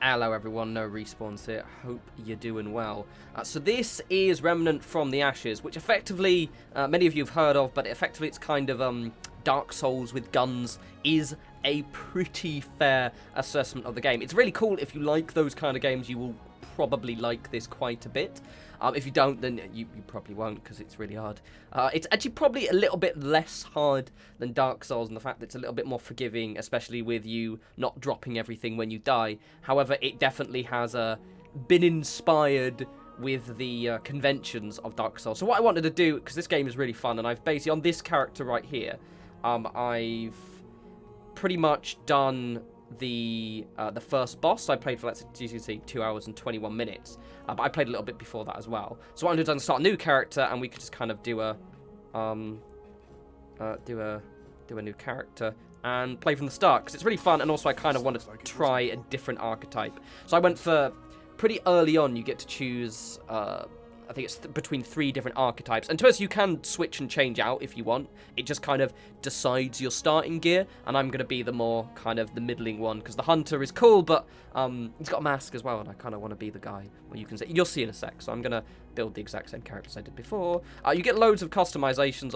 Hello everyone, no respawns here. Hope you're doing well. So this is Remnant from the Ashes, which effectively, many of you have heard of, but effectively it's kind of Dark Souls with guns, is a pretty fair assessment of the game. It's really cool. If you like those kind of games, you will probably like this quite a bit. If you don't, then you probably won't, because it's really hard. It's actually probably a little bit less hard than Dark Souls, and the fact that it's a little bit more forgiving, especially with you not dropping everything when you die. However, it definitely has been inspired with the conventions of Dark Souls. So what I wanted to do, because this game is really fun, and I've basically, on this character right here, I've pretty much done the first boss. I played for, let's say, 2 hours and 21 minutes. But I played a little bit before that as well. So what I'm going to do is start a new character, and we could just kind of do a new character and play from the start, because it's really fun. And also I kind of wanted to try a different archetype. So I went for, pretty early on, you get to choose I think it's between 3 different archetypes. And to us, you can switch and change out if you want. It just kind of decides your starting gear. And I'm going to be the more kind of the middling one, because the hunter is cool, but he's got a mask as well. And I kind of want to be the guy where you can say, you'll see in a sec. So I'm going to build the exact same characters I did before. You get loads of customization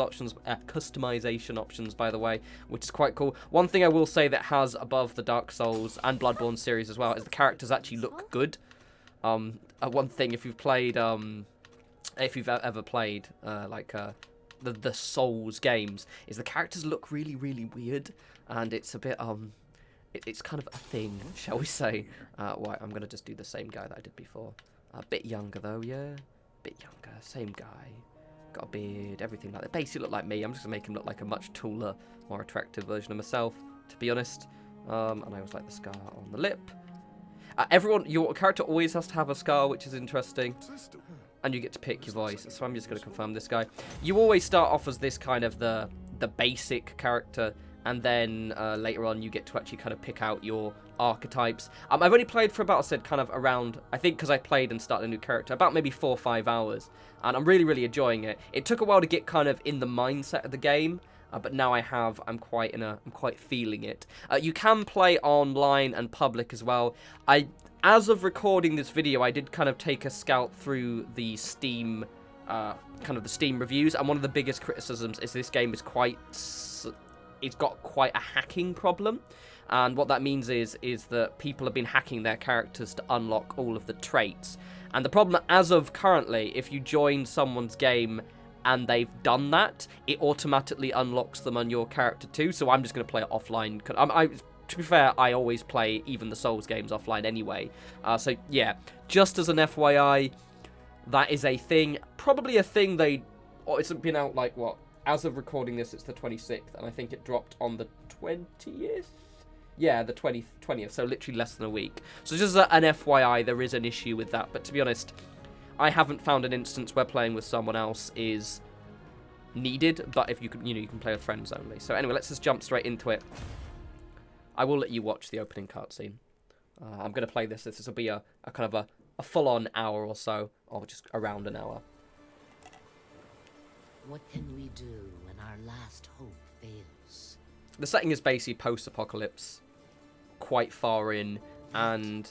options, by the way, which is quite cool. One thing I will say that has above the Dark Souls and Bloodborne series as well is the characters actually look good. One thing, if you've played if you've ever played the Souls games, is the characters look really, really weird, and it's a bit it's kind of a thing, shall we say. Right, I'm gonna just do the same guy that I did before. A bit younger though, yeah, bit younger, same guy, got a beard, everything like that. Basically look like me. I'm just gonna make him look like a much taller, more attractive version of myself, to be honest. And I always like the scar on the lip. Your character always has to have a scar, which is interesting. And you get to pick your voice. So I'm just going to confirm this guy. You always start off as this kind of the basic character. And then later on you get to actually kind of pick out your archetypes. I've only played for about, I said, kind of around, I think because I played and started a new character, about maybe 4 or 5 hours. And I'm really, really enjoying it. It took a while to get kind of in the mindset of the game. But now I'm quite feeling it. You can play online and public as well. As of recording this video, I did kind of take a scout through the Steam, the Steam reviews, and one of the biggest criticisms is this game is it's got quite a hacking problem. And what that means is that people have been hacking their characters to unlock all of the traits. And the problem, as of currently, if you join someone's game and they've done that, it automatically unlocks them on your character too. So I'm just going to play it offline. To be fair, I always play even the Souls games offline anyway. So yeah, just as an FYI, that is a thing. Probably a thing it's been out like what? As of recording this, it's the 26th, and I think it dropped on the 20th? Yeah, the 20th, so literally less than a week. So just as an FYI, there is an issue with that. But to be honest, I haven't found an instance where playing with someone else is needed, but if you can, you can play with friends only. So anyway, let's just jump straight into it. I will let you watch the opening cutscene. I'm going to play this. This will be a kind of a full-on hour or so, or just around an hour. What can we do when our last hope fails? The setting is basically post-apocalypse, quite far in, and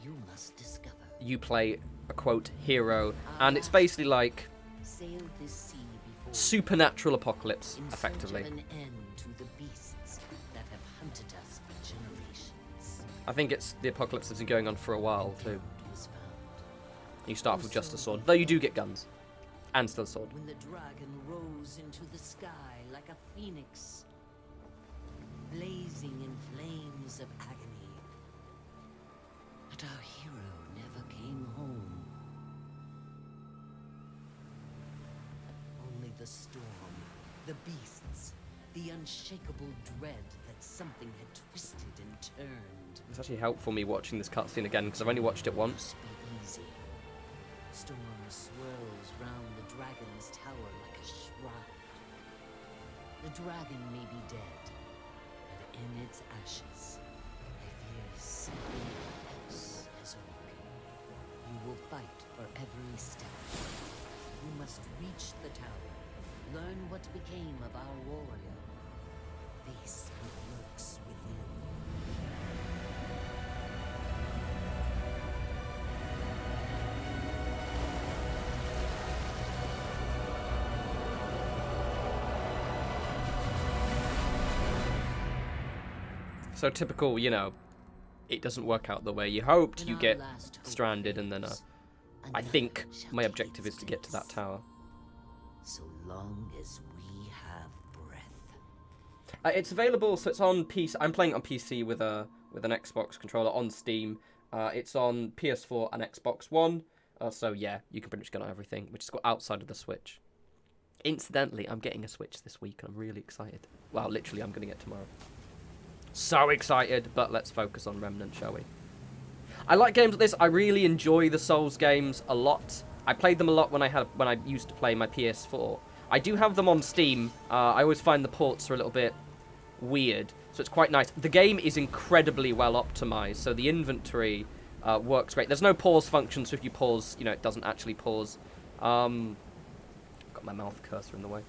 you must discover. You play a quote hero, and it's basically like sailed this sea before, supernatural apocalypse, effectively. An end to the beasts that have hunted us for generations. I think the apocalypse has been going on for a while too. Was found. You start with just a sword, though you do get guns, and still a sword. When the dragon rose into the sky like a phoenix, blazing in flames of agony. But our hero never came home. Only the storm, the beasts, the unshakable dread that something had twisted and turned. It's actually helpful me watching this cutscene again, because I've only watched it once. Be easy. Storm swirls round the dragon's tower like a shroud. The dragon may be dead, but in its ashes, I fear something else has awoken. You will fight for every step. You must reach the tower, learn what became of our warrior, face what lurks within. So typical, you know, it doesn't work out the way you hoped, In you our get last hope stranded, and then fades, I another think shall my take objective its is to get to that place. tower. So long as we have breath. It's available, so it's on PC. I'm playing it on PC with an Xbox controller on Steam. It's on PS4 and Xbox One. So yeah, you can pretty much get on everything, which is outside of the Switch. Incidentally, I'm getting a Switch this week, and I'm really excited. Well, literally, I'm going to get tomorrow. So excited, but let's focus on Remnant, shall we? I like games like this. I really enjoy the Souls games a lot. I played them a lot when I used to play my PS4. I do have them on Steam. I always find the ports are a little bit weird, so it's quite nice. The game is incredibly well optimized, so the inventory works great. There's no pause function, so if you pause, you know, it doesn't actually pause. Got my mouth cursor in the way.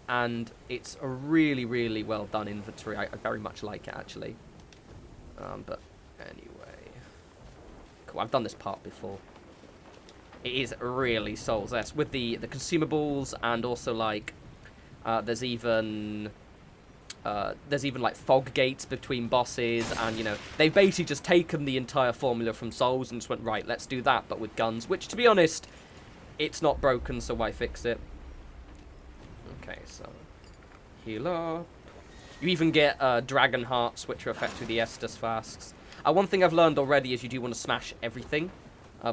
And it's a really, really well done inventory. I very much like it, actually. But anyway. Cool, I've done this part before. It is really Souls-esque with the consumables, and also, like, there's even like fog gates between bosses, and, you know, they've basically just taken the entire formula from Souls and just went, right, let's do that, but with guns, which, to be honest, it's not broken, so why fix it? Okay, so heal up. You even get dragon hearts, which are effectively the Estus flasks. One thing I've learned already is you do want to smash everything,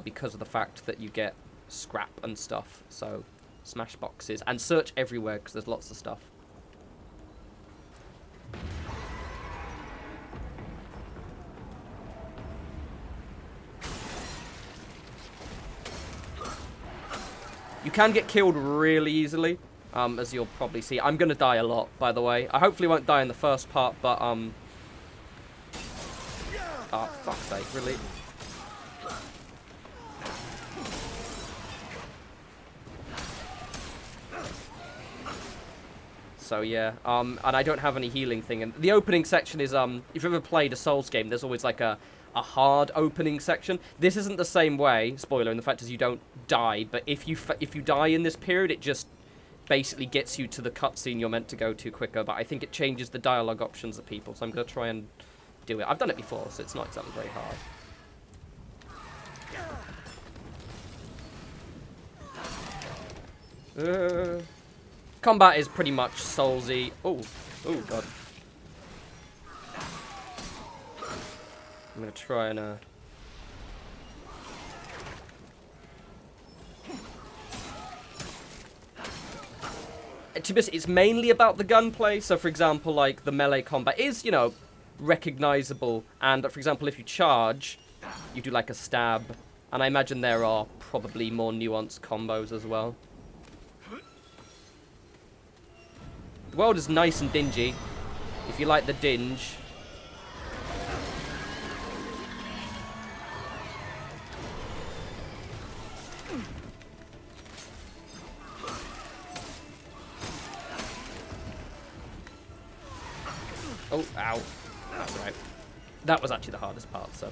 because of the fact that you get scrap and stuff. So smash boxes and search everywhere, because there's lots of stuff. You can get killed really easily, as you'll probably see. I'm going to die a lot, by the way. I hopefully won't die in the first part, but, oh, fuck's sake, really? So, yeah, and I don't have any healing thing. And the opening section is, if you've ever played a Souls game, there's always, like, a hard opening section. This isn't the same way, spoiler, and the fact is you don't die, but if you die in this period, it just basically gets you to the cutscene you're meant to go to quicker, but I think it changes the dialogue options of people, so I'm going to try and do it. I've done it before, so it's not exactly very hard. Combat is pretty much Soulsy. Oh god. I'm going to try and, to be honest, it's mainly about the gunplay. So, for example, like, the melee combat is, you know, recognizable. And, for example, if you charge, you do, like, a stab. And I imagine there are probably more nuanced combos as well. The world is nice and dingy. If you like the dinge. Oh, ow. That's right. That was actually the hardest part, so.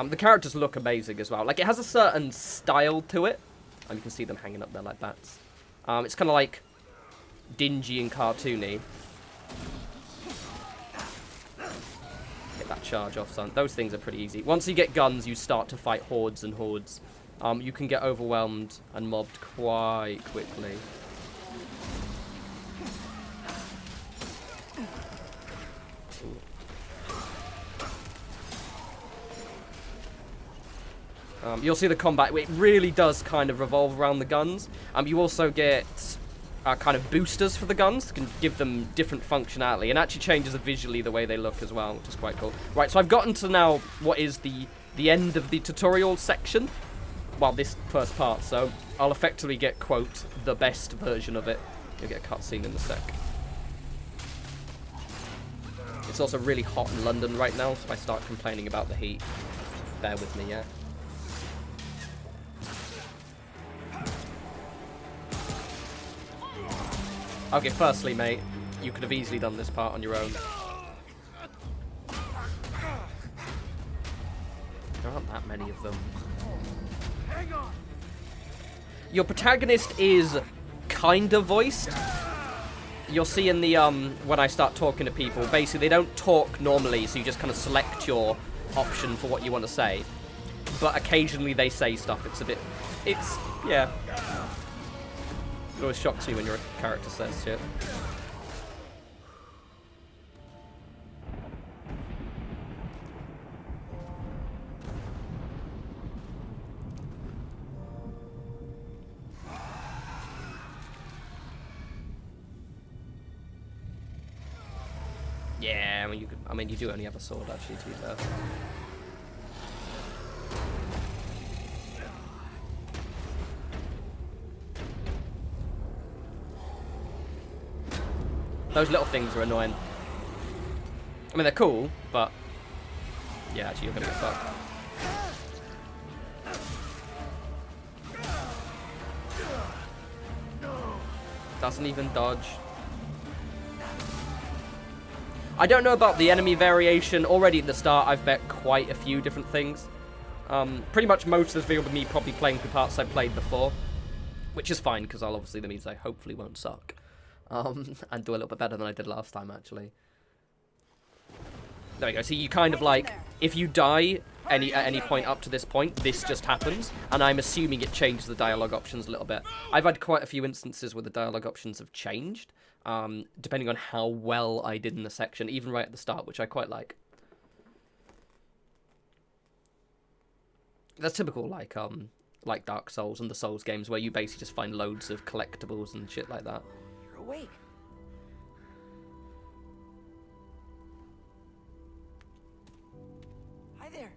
The characters look amazing as well. Like, it has a certain style to it. And you can see them hanging up there like bats. It's kind of like dingy and cartoony. Get that charge off, son. Those things are pretty easy. Once you get guns, you start to fight hordes and hordes. You can get overwhelmed and mobbed quite quickly. You'll see the combat, it really does kind of revolve around the guns. You also get kind of boosters for the guns that can give them different functionality, and actually changes visually the way they look as well, which is quite cool. Right, so I've gotten to now what is the end of the tutorial section. Well, this first part, so I'll effectively get, quote, the best version of it. You'll get a cutscene in a sec. It's also really hot in London right now, so if I start complaining about the heat, bear with me, yeah? Okay, firstly, mate, you could have easily done this part on your own. There aren't that many of them. Your protagonist is kind of voiced. you'll see in the, when I start talking to people, basically they don't talk normally, so you just kind of select your option for what you want to say. But occasionally they say stuff. Yeah. It always shocks me when your character says shit. Yeah, I mean, you do only have a sword, actually, to be fair. Those little things are annoying. I mean, they're cool, but yeah, actually, you're gonna get fucked. Doesn't even dodge. I don't know about the enemy variation. Already at the start, I've bet quite a few different things. Pretty much most of this video with me probably playing through parts I played before, which is fine, because obviously that means I hopefully won't suck. And do a little bit better than I did last time, actually. There we go. So you kind of like, if you die at any point up to this point, this just happens, and I'm assuming it changes the dialogue options a little bit. I've had quite a few instances where the dialogue options have changed, depending on how well I did in the section, even right at the start, which I quite like. That's typical, like Dark Souls and the Souls games, where you basically just find loads of collectibles and shit like that. You're awake. Hi there.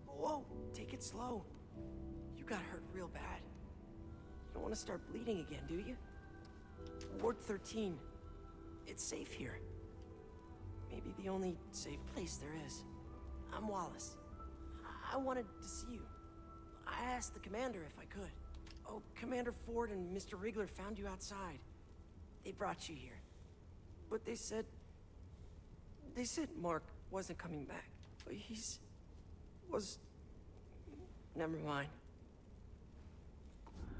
Whoa, take it slow. You got hurt real bad. You don't want to start bleeding again, do you? Ward 13. It's safe here. Maybe the only safe place there is. I'm Wallace. I wanted to see you. I asked the commander if I could. Oh, Commander Ford and Mr. Wriggler found you outside. They brought you here. But they said Mark wasn't coming back. But never mind.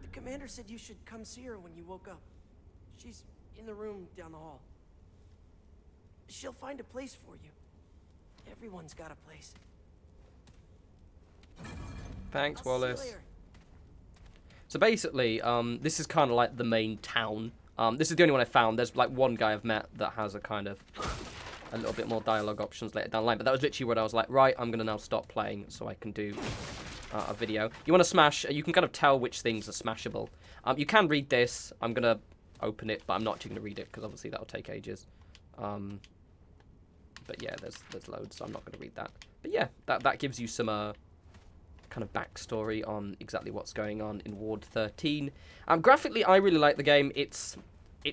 The commander said you should come see her when you woke up. She's in the room down the hall. She'll find a place for you. Everyone's got a place. Thanks, I'll see you Wallace. later. So basically, this is kind of like the main town. This is the only one I found. There's like one guy I've met that has a little bit more dialogue options later down the line. But that was literally what I was like, right, I'm going to now stop playing so I can do a video. You want to smash, you can kind of tell which things are smashable. You can read this. I'm going to open it, but I'm not actually going to read it because obviously that'll take ages. But yeah, there's loads, so I'm not going to read that. But yeah, that gives you some kind of backstory on exactly what's going on in Ward 13. Graphically, I really like the game. It's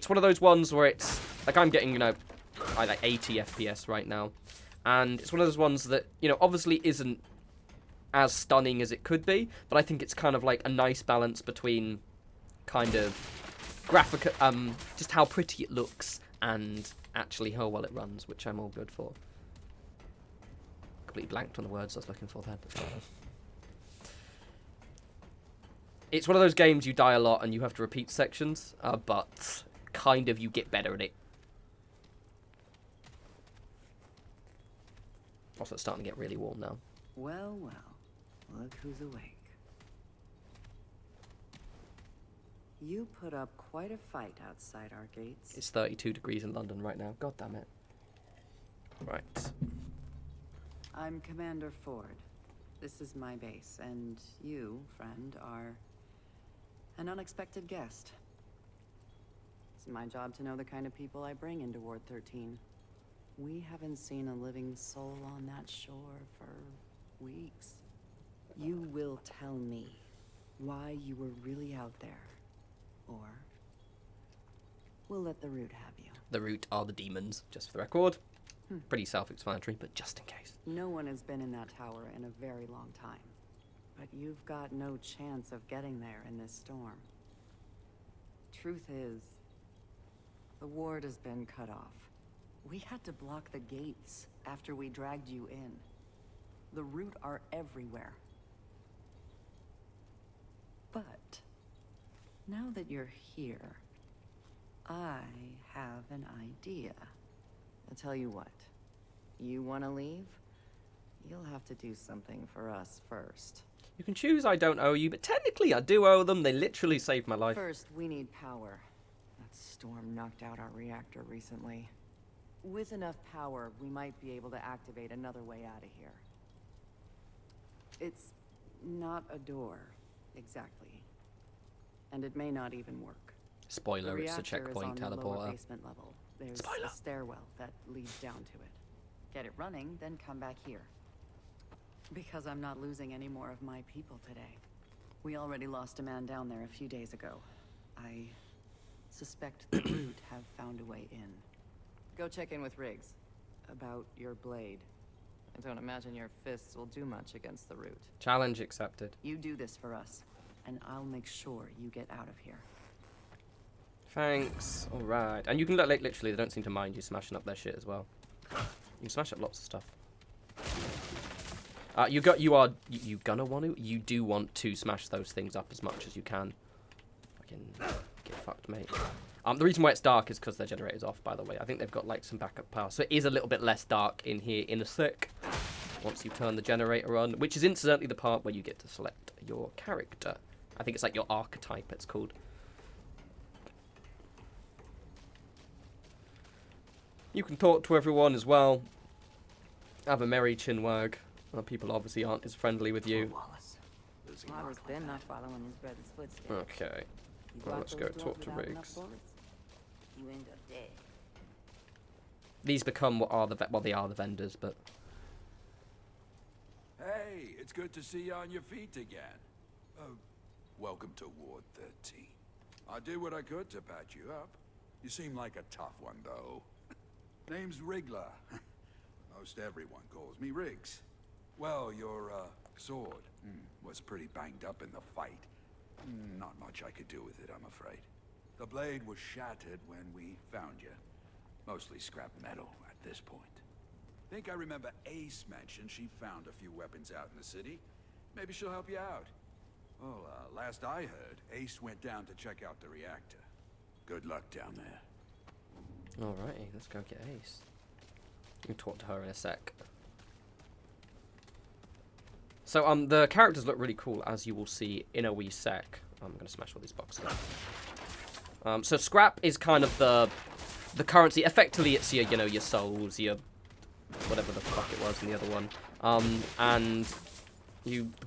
one of those ones where it's like I'm getting, like 80 FPS right now, and it's one of those ones that obviously isn't as stunning as it could be, but I think it's kind of like a nice balance between kind of graphic, just how pretty it looks and actually how well it runs, which I'm all good for. Completely blanked on the words I was looking for then. It's one of those games you die a lot and you have to repeat sections, but kind of you get better at it. Also, it's starting to get really warm now. Well, well, look who's awake. You put up quite a fight outside our gates. It's 32 degrees in London right now. God damn it. Right. I'm Commander Ford. This is my base, and you, friend, are an unexpected guest. It's my job to know the kind of people I bring into Ward 13. We haven't seen a living soul on that shore for weeks. You will tell me why you were really out there, or we'll let the Root have you. The Root are the demons, just for the record. Pretty self-explanatory, but just in case. No one has been in that tower in a very long time, but you've got no chance of getting there in this storm. Truth is, the ward has been cut off. We had to block the gates after we dragged you in. The Root are everywhere. But now that you're here, I have an idea. I'll tell you what. You want to leave? You'll have to do something for us first. You can choose I don't owe you, but technically I do owe them. They literally saved my life. First, we need power. That storm knocked out our reactor recently. With enough power, we might be able to activate another way out of here. It's not a door, exactly. And it may not even work. Spoiler, it's a The checkpoint reactor is on the lower teleporter. basement level. There's Spoiler. a stairwell that leads down to it. Get it running, then come back here. Because I'm not losing any more of my people today. We already lost a man down there a few days ago. I suspect the Root have found a way in. Go check in with Riggs about your blade. I don't imagine your fists will do much against the Root. Challenge accepted. You do this for us, and I'll make sure you get out of here. Thanks. All right. And you can like literally, they don't seem to mind you smashing up their shit as well. You can smash up lots of stuff. You gonna want to? You do want to smash those things up as much as you can. Fucking get fucked, mate. The reason why it's dark is because their generator's off, by the way. I think they've got like some backup power, so it is a little bit less dark in here in a sec. Once you turn the generator on, which is incidentally the part where you get to select your character. I think it's like your archetype, it's called. You can talk to everyone as well. Have a merry chinwag. Well, people obviously aren't as friendly with you. Wallace. Losing I was Mark then like not that. following his brother's footsteps. Okay. You Well, block let's those go doors talk to without enough Riggs. bullets, you end up dead. These become what are the well, they are the vendors, but Hey, it's good to see you on your feet again. Welcome to Ward 13. I did what I could to patch you up. You seem like a tough one, though. Name's Wriggler. Most everyone calls me Riggs. Well, your, sword was pretty banged up in the fight. Not much I could do with it, I'm afraid. The blade was shattered when we found you. Mostly scrap metal at this point. Think I remember Ace mentioned she found a few weapons out in the city. Maybe she'll help you out. Well, last I heard, Ace went down to check out the reactor. Good luck down there. alrighty, let's go get Ace. You can talk to her in a sec. So the characters look really cool, as you will see in a wee sec. I'm gonna smash all these boxes up. So scrap is kind of the currency. Effectively, it's your your souls, your whatever the fuck it was in the other one. And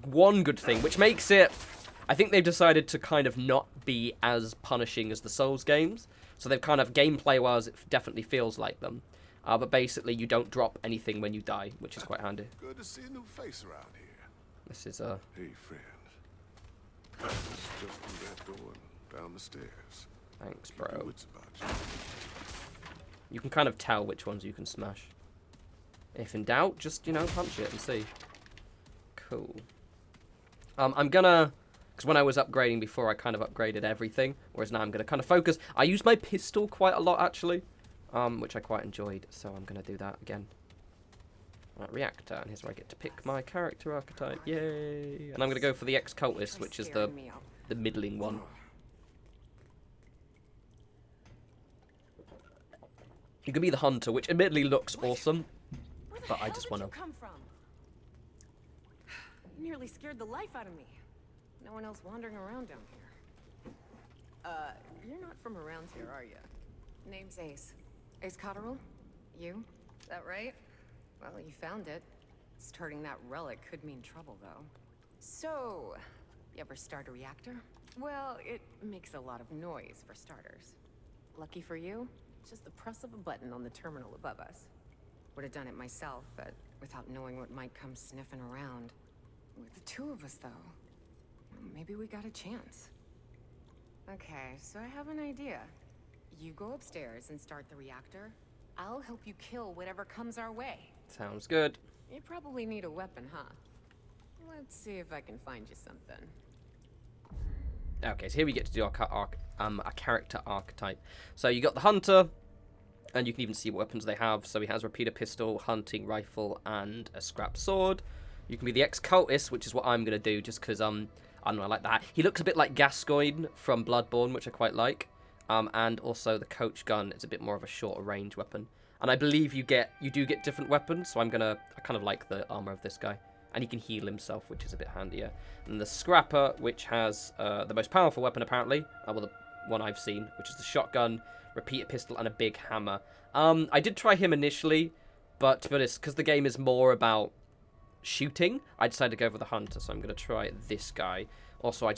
one good thing, which makes it, I think they've decided to kind of not be as punishing as the Souls games. So they've kind of, gameplay-wise, it definitely feels like them. But basically, you don't drop anything when you die, which is quite handy. Good to see a new face around here. This is Hey, friend. Just through that door and down the stairs. thanks, Keep your bro. wits about you. You can kind of tell which ones you can smash. If in doubt, just punch it and see. Cool. I'm gonna, because when I was upgrading before, I kind of upgraded everything, whereas now I'm gonna kind of focus. I used my pistol quite a lot actually, which I quite enjoyed, so I'm gonna do that again. Right, reactor, and here's where I get to pick my character archetype. Yay! And I'm gonna go for the ex-cultist, which is the middling one. You can be the hunter, which admittedly looks awesome, but I just want to. Come from? Nearly scared the life out of me. No one else wandering around down here. You're not from around here, are you? Name's Ace. Ace Cotterill? You? Is that right? Well, you found it. Starting that relic could mean trouble, though. So, you ever start a reactor? Well, it makes a lot of noise, for starters. Lucky for you, it's just the press of a button on the terminal above us. Would have done it myself, but without knowing what might come sniffing around. With the two of us, though, well, maybe we got a chance. Okay, so I have an idea. You go upstairs and start the reactor. I'll help you kill whatever comes our way. Sounds good. You probably need a weapon, huh? Let's see if I can find you something. Okay, so here we get to do our a character archetype. So you got the hunter, and you can even see what weapons they have. So he has a repeater pistol, hunting rifle, and a scrap sword. You can be the ex-cultist, which is what I'm gonna do, just because I don't know, I like that. He looks a bit like Gascoigne from Bloodborne, which I quite like. And also the coach gun is a bit more of a shorter range weapon. And I believe you do get different weapons, so I kind of like the armor of this guy. And he can heal himself, which is a bit handier. And the scrapper, which has the most powerful weapon apparently, well, the one I've seen, which is the shotgun, repeater pistol, and a big hammer. I did try him initially, but to be honest, because the game is more about shooting, I decided to go for the hunter, so I'm going to try this guy. Also, I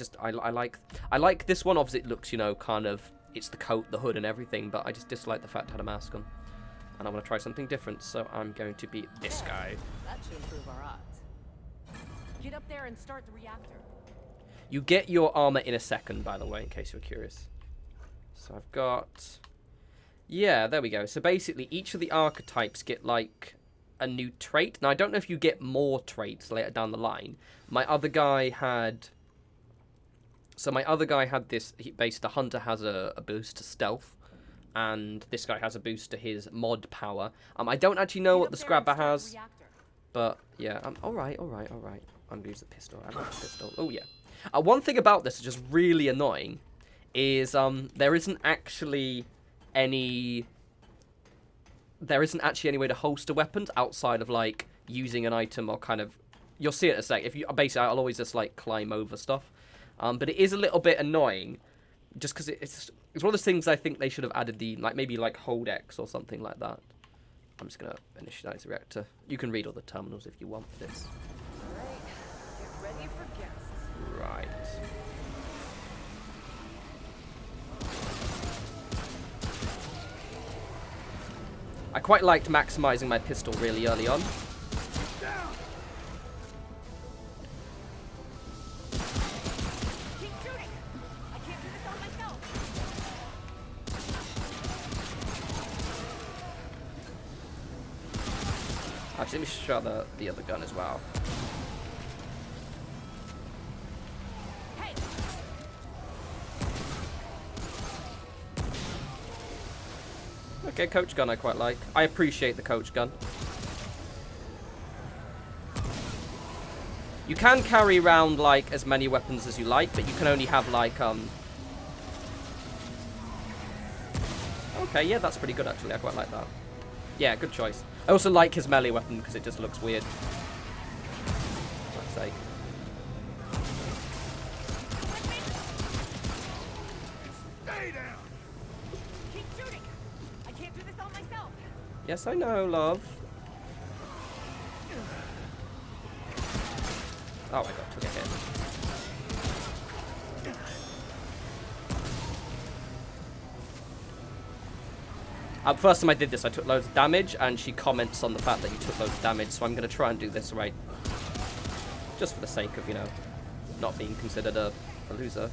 like this one. Obviously, it looks, you know, kind of, it's the coat, the hood, and everything, but I just dislike the fact it had a mask on. And I want to try something different, so I'm going to be this guy. That should improve our odds. Get up there and start the reactor. You get your armor in a second, by the way, in case you're curious. So I've got... Yeah, there we go. So basically, each of the archetypes get, like, a new trait. Now, I don't know if you get more traits later down the line. My other guy had... So my other guy had this... The hunter has a boost to stealth. And this guy has a boost to his mod power. I don't actually know what the scrapper has. But, yeah. Alright. I'm going to use the pistol. I like the pistol. Oh, yeah. One thing about this is just really annoying is there isn't actually any way to holster weapons outside of like using an item or kind of, you'll see it in a sec. If you basically, I'll always just like climb over stuff, but it is a little bit annoying just because it's one of those things I think they should have added the maybe hold X or something like that. I'm just gonna initialize the reactor. You can read all the terminals if you want this. Alright, get ready for guests. Right. I quite liked maximizing my pistol really early on. Keep shooting! I can't do this on myself! Actually, let me shut the other gun as well. Hey! Okay, coach gun I quite like. I appreciate the coach gun. You can carry around like as many weapons as you like, but you can only have like Okay, yeah, that's pretty good actually. I quite like that. Yeah, good choice. I also like his melee weapon because it just looks weird. Let's say. Stay down! Keep shooting! I can't do this all myself! Yes, I know, love. Oh, I got took a hit. First time I did this, I took loads of damage, and she comments on the fact that you took loads of damage, so I'm going to try and do this right. Just for the sake of, you know, not being considered a loser.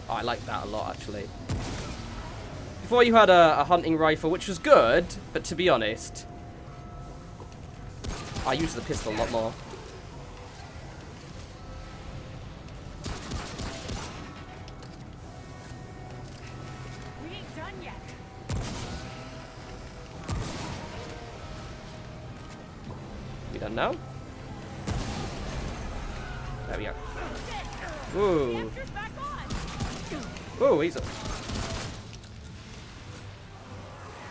Oh, I like that a lot, actually. Before you had a hunting rifle, which was good, but to be honest, I use the pistol a lot more. We ain't done yet! We done now? There we go. Whoa. Answer's back on! Whoa, he's a...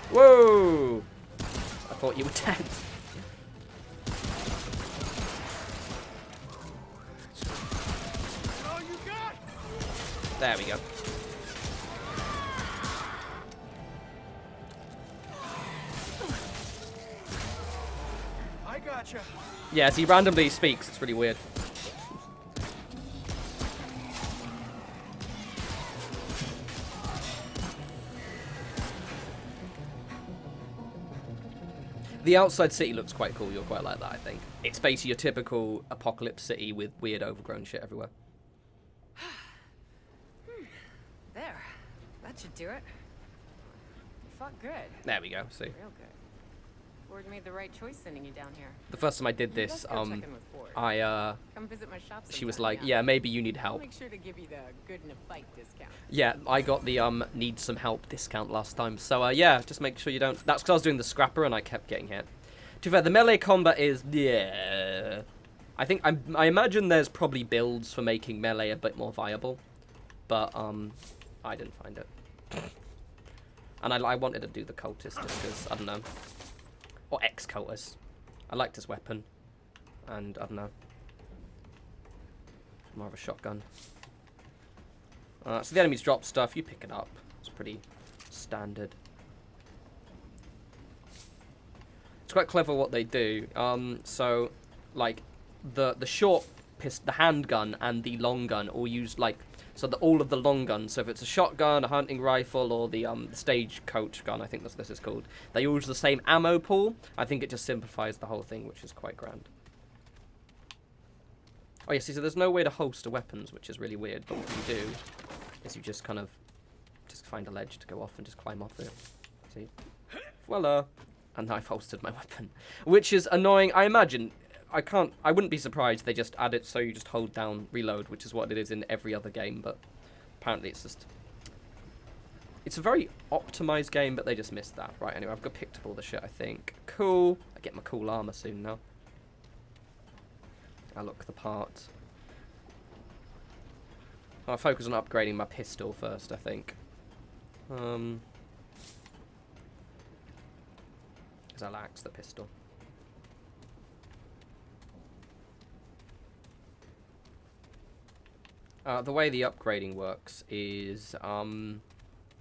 Whoa! I thought you were dead. All you got? There we go. I gotcha. Yeah, as he randomly speaks, it's really weird. The outside city looks quite cool. You'll quite like that, I think. It's basically your typical apocalypse city with weird overgrown shit everywhere. There. That should do it. You fought good. There we go. See, Real good. Ford made the right choice sending you down here. the first time I did Let's this, go check in with Ford. Come visit my shop she was sometime, like, yeah, maybe you need I'll help. make sure to give you the good in a fight discount. Yeah, I got the need some help discount last time. So yeah, just make sure you don't. That's because I was doing the scrapper and I kept getting hit. To be fair, the melee combat is I think I imagine there's probably builds for making melee a bit more viable. but I didn't find it. And I wanted to do the cultist just because, I don't know. Or ex-cultist. I liked his weapon. And, I don't know. More of a shotgun. So the enemies drop stuff, you pick it up. It's pretty standard. It's quite clever what they do. So, like, the handgun and the long gun all use, like, so all of the long guns. So if it's a shotgun, a hunting rifle, or the stagecoach gun, I think that's this is called, they all use the same ammo pool. I think it just simplifies the whole thing, which is quite grand. Oh yeah, see, so there's no way to holster weapons, which is really weird. But what you do is you just kind of find a ledge to go off and just climb off it. See, voila. And I've holstered my weapon, which is annoying. I imagine, I wouldn't be surprised they just add it so you just hold down reload, which is what it is in every other game, but apparently it's a very optimized game, but they just missed that. Right, anyway, I've picked up all the shit, I think. Cool. I get my cool armor soon now. I look the part. I'll focus on upgrading my pistol first, I think. Because I lax the pistol. The way the upgrading works is,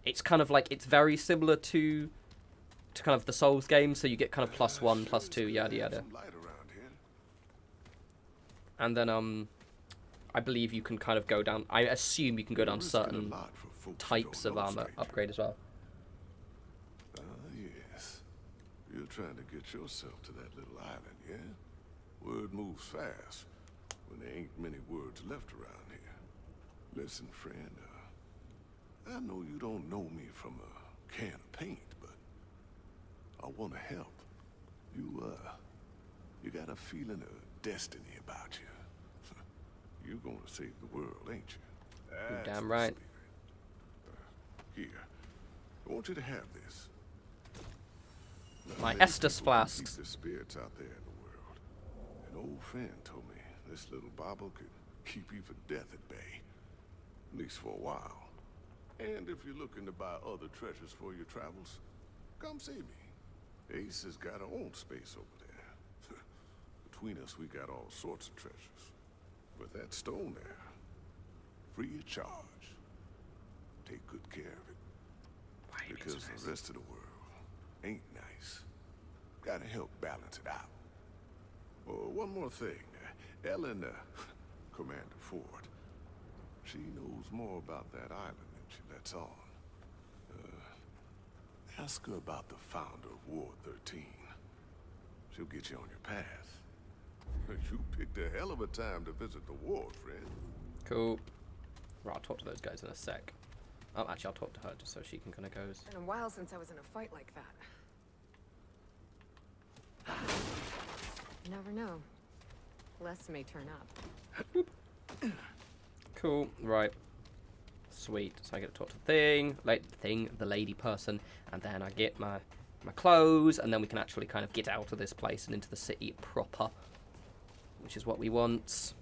it's kind of like, it's very similar to kind of the Souls games, so you get kind of +1, +2, yada yada. And then, I believe you can kind of go down, I assume you can go down certain types of armor upgrade as well. Yes. You're trying to get yourself to that little island, yeah? Word moves fast when there ain't many words left around here. Listen, friend, I know you don't know me from a can of paint, but I want to help. You got a feeling of destiny about you. You're gonna save the world, ain't you? You're That's damn the right. spirit. Here, I want you to have this. Now, My many Estus people can flasks. keep the spirits out there in the world. An old friend told me this little bauble could keep even death at bay, at least for a while. And if you're looking to buy other treasures for your travels, come see me. Ace has got her own space over there. Between us, we got all sorts of treasures. But that stone there, free of charge. Take good care of it. Because the rest of the world ain't nice. Gotta help balance it out. Oh, one more thing. Ellen, Commander Ford, she knows more about that island than she lets on. Ask her about the founder of Ward 13. She'll get you on your path. You picked a hell of a time to visit the ward, friend. Cool. Right, I'll talk to those guys in a sec. Actually, I'll talk to her just so she can kind of go. It's been a while since I was in a fight like that. You never know. Less may turn up. Cool. Right. Sweet. So I get to talk to the lady person, and then I get my clothes, and then we can actually kind of get out of this place and into the city proper, which is what we want.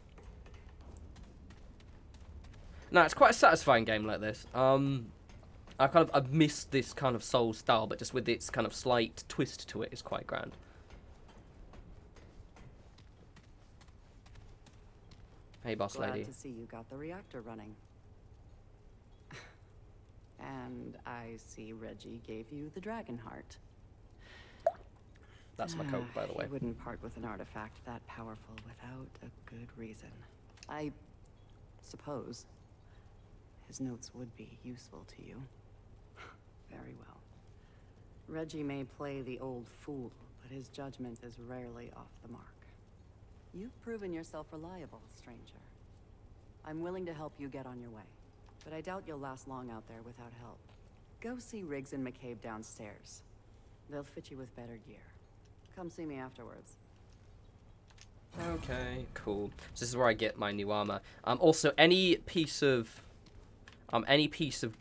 No, it's quite a satisfying game like this. I've missed this kind of Soul style, but just with its kind of slight twist to it is quite grand. Hey, boss lady. Glad to see you got the reactor running. And I see Reggie gave you the dragon heart. That's my coke, by the way. He wouldn't part with an artifact that powerful without a good reason. I suppose his notes would be useful to you. Very well. Reggie may play the old fool, but his judgment is rarely off the mark. You've proven yourself reliable, stranger. I'm willing to help you get on your way, but I doubt you'll last long out there without help. Go see Riggs and McCabe downstairs. They'll fit you with better gear. Come see me afterwards. Okay, cool. So this is where I get my new armor. Also, any piece of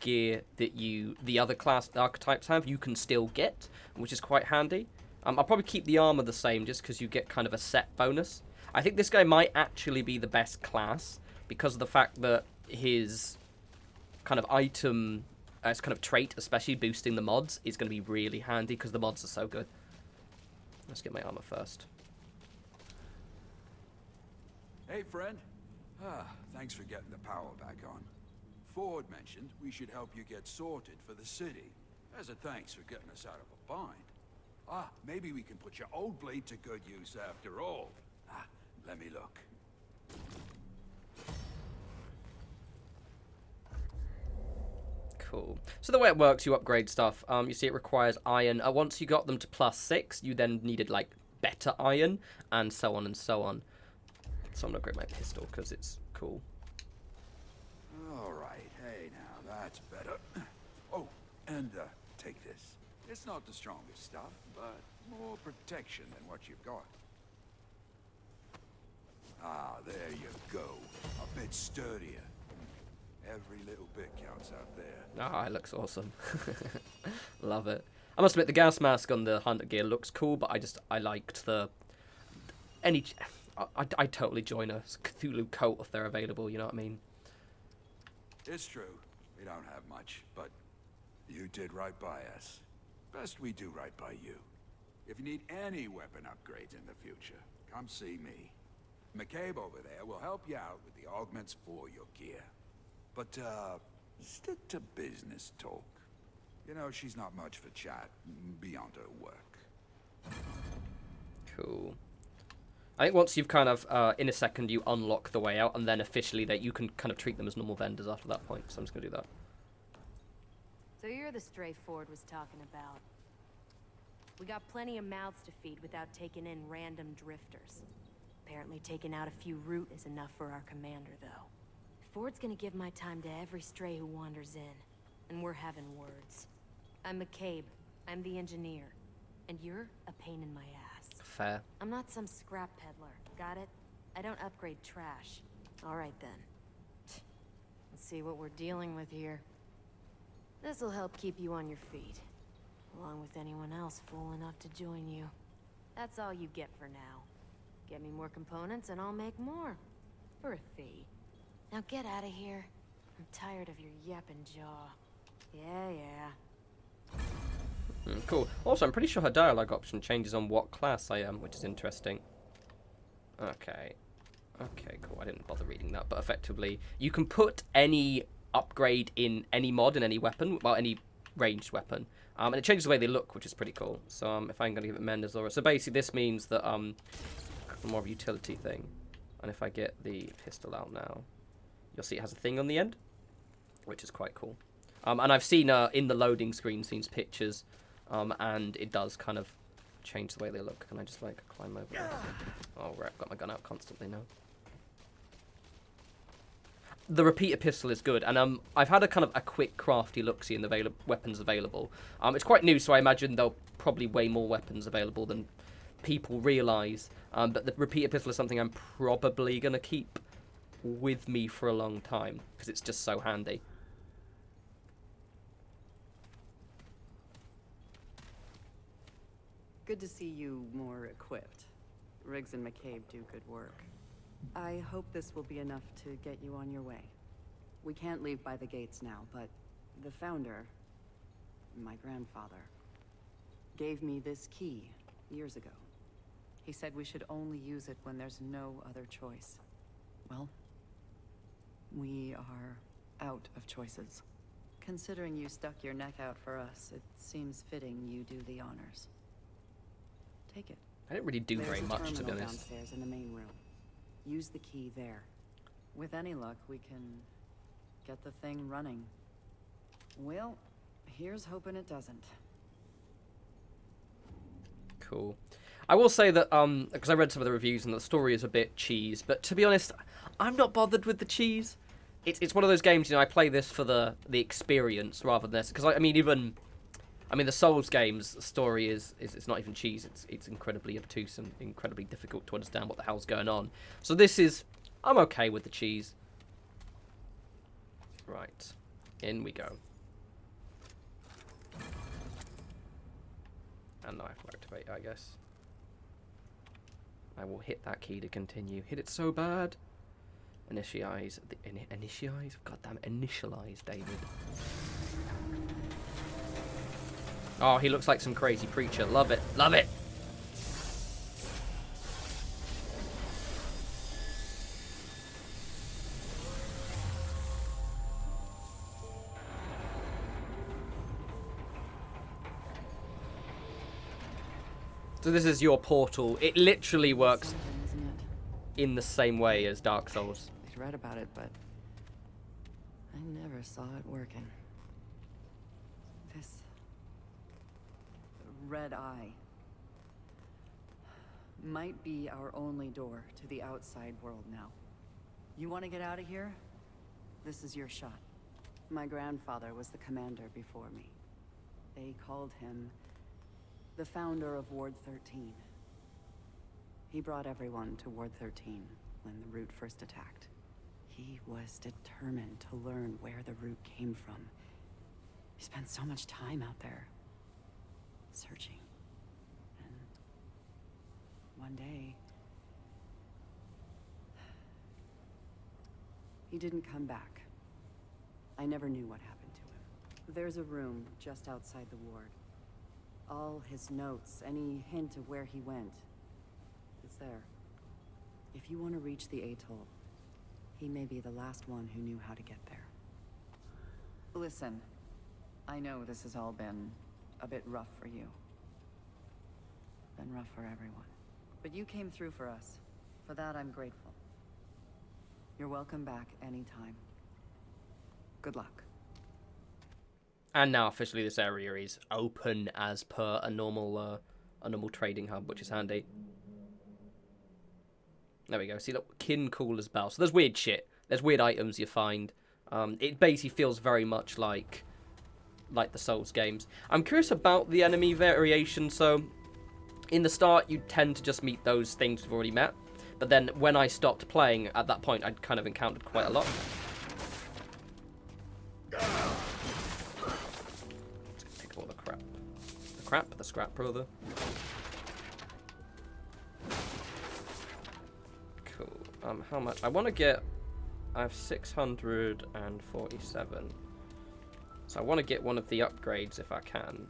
gear that the other class archetypes have, you can still get, which is quite handy. I'll probably keep the armor the same, just because you get kind of a set bonus. I think this guy might actually be the best class because of the fact that his kind of item, as kind of trait, especially boosting the mods, is going to be really handy because the mods are so good. Let's get my armor first. Hey, friend. Thanks for getting the power back on. Ford mentioned we should help you get sorted for the city, as a thanks for getting us out of a bind. Maybe we can put your old blade to good use after all. Let me look. Cool. So the way it works, you upgrade stuff. You see it requires iron. Once you got them to +6, you then needed, like, better iron, and so on and so on. So I'm going to upgrade my pistol, because it's cool. Alright, hey now, that's better. Oh, and take this. It's not the strongest stuff, but more protection than what you've got. There you go. A bit sturdier. Every little bit counts out there. It looks awesome. Love it. I must admit, the gas mask on the hunter gear looks cool, but I liked the... I'd totally join a Cthulhu coat if they're available, you know what I mean? It's true. We don't have much, but you did right by us. Best we do right by you. If you need any weapon upgrades in the future, come see me. McCabe over there will help you out with the augments for your gear. But, stick to business talk. You know, she's not much for chat beyond her work. Cool. I think once you've kind of, in a second, you unlock the way out, and then officially that you can kind of treat them as normal vendors after that point, so I'm just going to do that. So you're the stray Ford was talking about. We got plenty of mouths to feed without taking in random drifters. Apparently taking out a few root is enough for our commander, though. Ford's gonna give my time to every stray who wanders in, and we're having words. I'm McCabe. I'm the engineer. And you're a pain in my ass. Fair. I'm not some scrap peddler, got it? I don't upgrade trash. Alright then. Let's see what we're dealing with here. This'll help keep you on your feet. Along with anyone else fool enough to join you. That's all you get for now. Get me more components and I'll make more. For a fee. Now get out of here. I'm tired of your yapping jaw. Yeah. Cool. Also, I'm pretty sure her dialogue option changes on what class I am, which is interesting. Okay. Okay, cool. I didn't bother reading that, but effectively, you can put any upgrade in any mod, in any weapon, well, any ranged weapon. And it changes the way they look, which is pretty cool. So, if I'm going to give it Mendes Aura. So, basically, this means that, more of a utility thing. And if I get the pistol out now, you'll see it has a thing on the end, which is quite cool. And I've seen, in the loading screen, seen pictures, and it does kind of change the way they look. Can I just, like, climb over there? Oh, right, I've got my gun out constantly now. The repeater pistol is good, and I've had a kind of a quick crafty look-see in the weapons available. It's quite new, so I imagine there'll probably way more weapons available than people realise. But the repeater pistol is something I'm probably going to keep with me for a long time, because it's just so handy. Good to see you more equipped. Riggs and McCabe do good work. I hope this will be enough to get you on your way. We can't leave by the gates now, but the founder, my grandfather, gave me this key years ago. He said we should only use it when there's no other choice. Well, we are out of choices. Considering you stuck your neck out for us, it seems fitting you do the honors. Take it. I didn't really do very much, to be honest. Downstairs in the main room. Use the key there. With any luck, we can get the thing running. Well, here's hoping it doesn't. Cool. I will say that, because I read some of the reviews and the story is a bit cheese, but to be honest, I'm not bothered with the cheese. It's one of those games, you know, I play this for the experience rather than this, because I mean, the Souls games story is not even cheese. It's incredibly obtuse and incredibly difficult to understand what the hell's going on. So this is, I'm okay with the cheese. Right, in we go. And now I have to activate it, I guess. I will hit that key to continue. Hit it so bad. Initialize. Initialize? Goddamn, initialize, David. Oh, he looks like some crazy preacher. Love it. Love it. So this is your portal. It literally works Something, isn't it? in the same way as Dark Souls. I'd read about it, but I never saw it working. This red eye might be our only door to the outside world now. You want to get out of here? This is your shot. My grandfather was the commander before me. They called him the founder of Ward 13. He brought everyone to Ward 13 when the Root first attacked. He was determined to learn where the Root came from. He spent so much time out there, searching. And one day, he didn't come back. I never knew what happened to him. There's a room just outside the ward. All his notes, any hint of where he went, it's there. If you want to reach the atoll, he may be the last one who knew how to get there. Listen, I know this has all been a bit rough for you. Been rough for everyone. But you came through for us. For that, I'm grateful. You're welcome back anytime. Good luck. And now officially this area is open as per a normal trading hub, which is handy. There we go. See, look, kin cooler's bell. So there's weird shit. There's weird items you find. It basically feels very much like the Souls games. I'm curious about the enemy variation. So in the start, you tend to just meet those things we've already met. But then when I stopped playing, at that point, I'd kind of encountered quite a lot. Take all the crap. The scrap, rather. Cool. How much? I want to get... I have 647. So I want to get one of the upgrades if I can.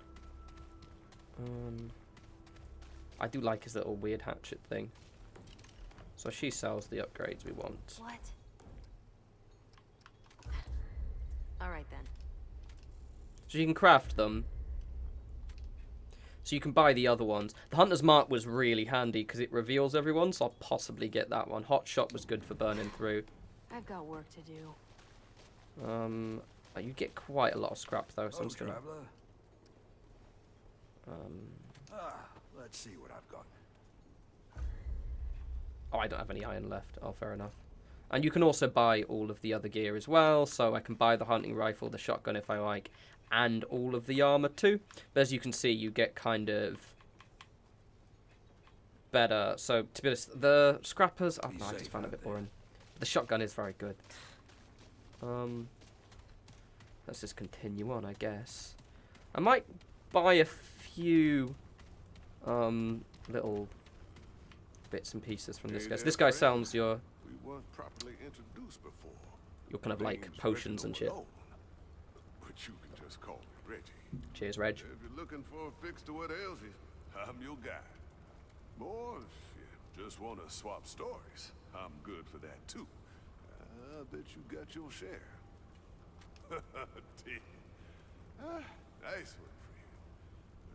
I do like his little weird hatchet thing. So she sells the upgrades we want. What? Alright then. So you can craft them. So you can buy the other ones. The Hunter's Mark was really handy because it reveals everyone, so I'll possibly get that one. Hot Shot was good for burning through. I've got work to do. You get quite a lot of scrap though, so I'm just gonna... Traveler. Let's see what I've got. Oh, I don't have any iron left. Oh, fair enough. And you can also buy all of the other gear as well, so I can buy the hunting rifle, the shotgun if I like, and all of the armor too. But as you can see, you get kind of better. So, to be honest, the scrappers... Oh, no, I just found it a bit boring. The shotgun is very good. Let's just continue on, I guess. I might buy a few little bits and pieces from this guy. So this guy sells your... We weren't properly introduced before. Your kind of like potions and shit. But you can just call me Reggie. Cheers, Reg. If you're looking for a fix to what ails you, I'm your guy. Or if you just want to swap stories, I'm good for that too. I bet you got your share. Nice one for you.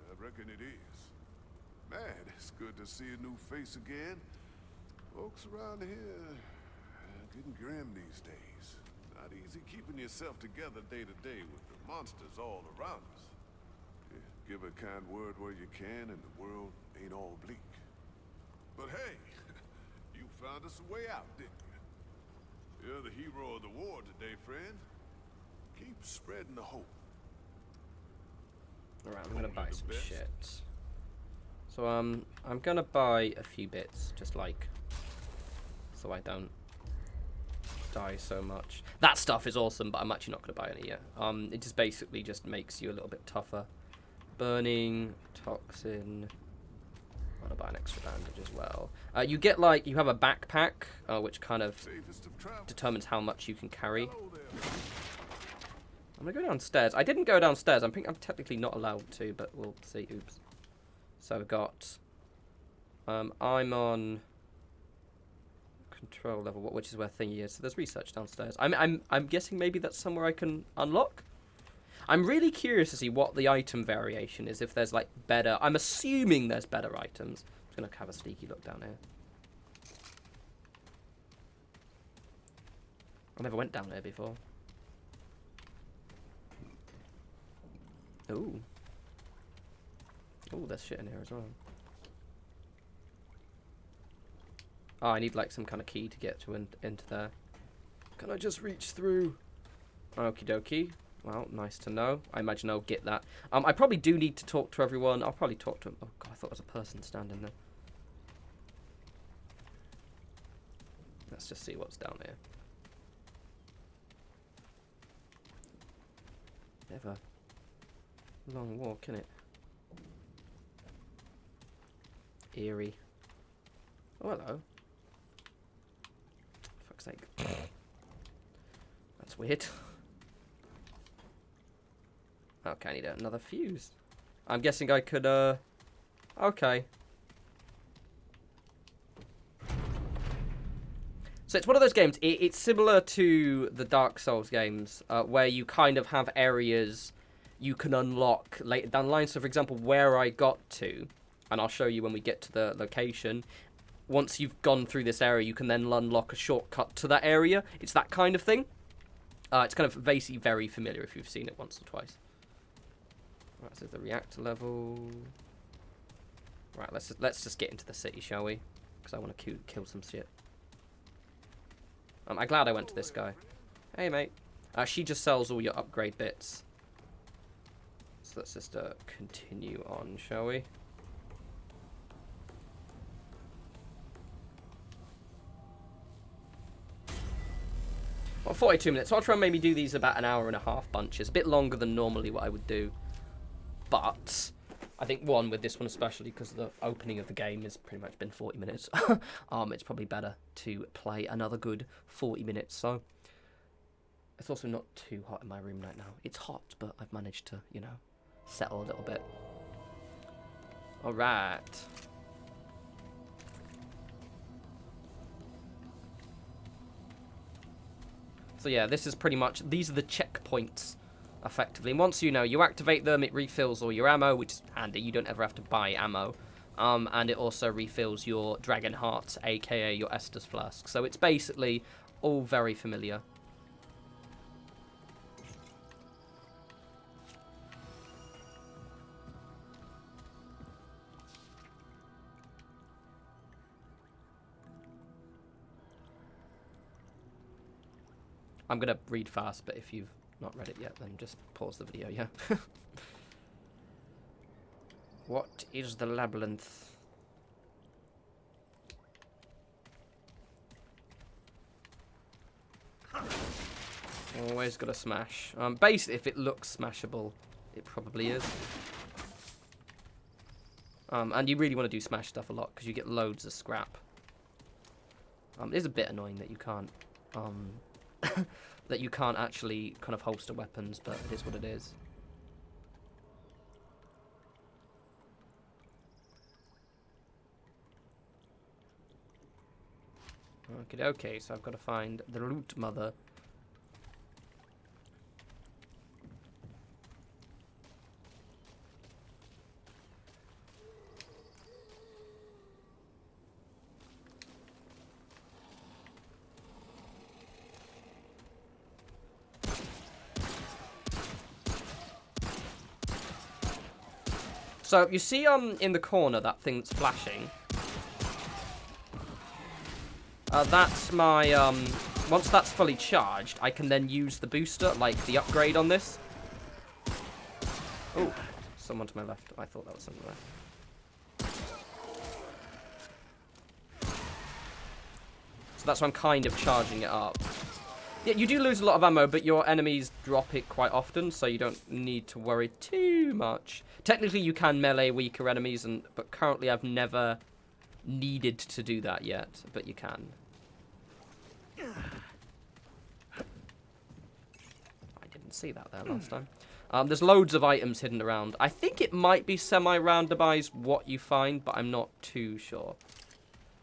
I reckon it is. Man, it's good to see a new face again. Folks around here getting grim these days. Not easy keeping yourself together day to day with the monsters all around us. Yeah, give a kind word where you can and the world ain't all bleak. But hey, you found us a way out, didn't you? You're the hero of the war today, friend. Keep spreading the hope. Alright, I'm gonna buy some shit. So, I'm gonna buy a few bits, just like, so I don't die so much. That stuff is awesome, but I'm actually not gonna buy any yet. It just basically just makes you a little bit tougher. Burning, toxin, I'm gonna buy an extra bandage as well. You get like, you have a backpack, which kind of determines how much you can carry. I'm gonna go downstairs. I didn't go downstairs. I'm technically not allowed to, but we'll see. Oops. So we've got. I'm on control level, which is where thingy is. So there's research downstairs. I'm guessing maybe that's somewhere I can unlock. I'm really curious to see what the item variation is. If there's like better. I'm assuming there's better items. I'm just gonna have a sneaky look down here. I never went down there before. Ooh. Ooh, there's shit in here as well. Oh, I need like some kind of key to get to into there. Can I just reach through? Okie dokie. Well, nice to know. I imagine I'll get that. I probably do need to talk to everyone. I'll probably talk to them. Oh god, I thought there was a person standing there. Let's just see what's down here. Bit of a long walk, innit? Eerie. Oh, hello. Fuck's sake. That's weird. Okay, I need another fuse. I'm guessing I could, okay. So it's one of those games, it's similar to the Dark Souls games, where you kind of have areas you can unlock later down the line. So, for example, where I got to, and I'll show you when we get to the location, once you've gone through this area, you can then unlock a shortcut to that area. It's that kind of thing. It's kind of basically very familiar if you've seen it once or twice. Right, so the reactor level. Right, let's just get into the city, shall we? Because I want to kill some shit. I'm glad I went to this guy. Hey, mate. She just sells all your upgrade bits. So let's just continue on, shall we? Well, 42 minutes. So I'll try and maybe do these about an hour and a half bunches. A bit longer than normally what I would do. But I think one with this one especially because the opening of the game has pretty much been 40 minutes. It's probably better to play another good 40 minutes. So it's also not too hot in my room right now. It's hot, but I've managed to, you know, settle a little bit. All right. So yeah, this is pretty much, these are the checkpoints, effectively. And once you activate them, it refills all your ammo, which is handy. You don't ever have to buy ammo. And it also refills your Dragon Hearts, aka your Estus Flask. So it's basically all very familiar. I'm going to read fast, but if you've not read it yet, then just pause the video, yeah? What is the labyrinth? Always got to smash. Basically, if it looks smashable, it probably is. And you really want to do smash stuff a lot, because you get loads of scrap. It is a bit annoying that you can't... that you can't actually kind of holster weapons, but it is what it is. Okay, so I've got to find the root mother. So you see in the corner that thing that's flashing. That's my once that's fully charged, I can then use the booster, like the upgrade on this. Oh, someone to my left. I thought that was someone left. So that's why I'm kind of charging it up. Yeah, you do lose a lot of ammo, but your enemies drop it quite often, so you don't need to worry too much. Technically, you can melee weaker enemies, but currently I've never needed to do that yet, but you can. I didn't see that there last time. There's loads of items hidden around. I think it might be semi-randomized what you find, but I'm not too sure.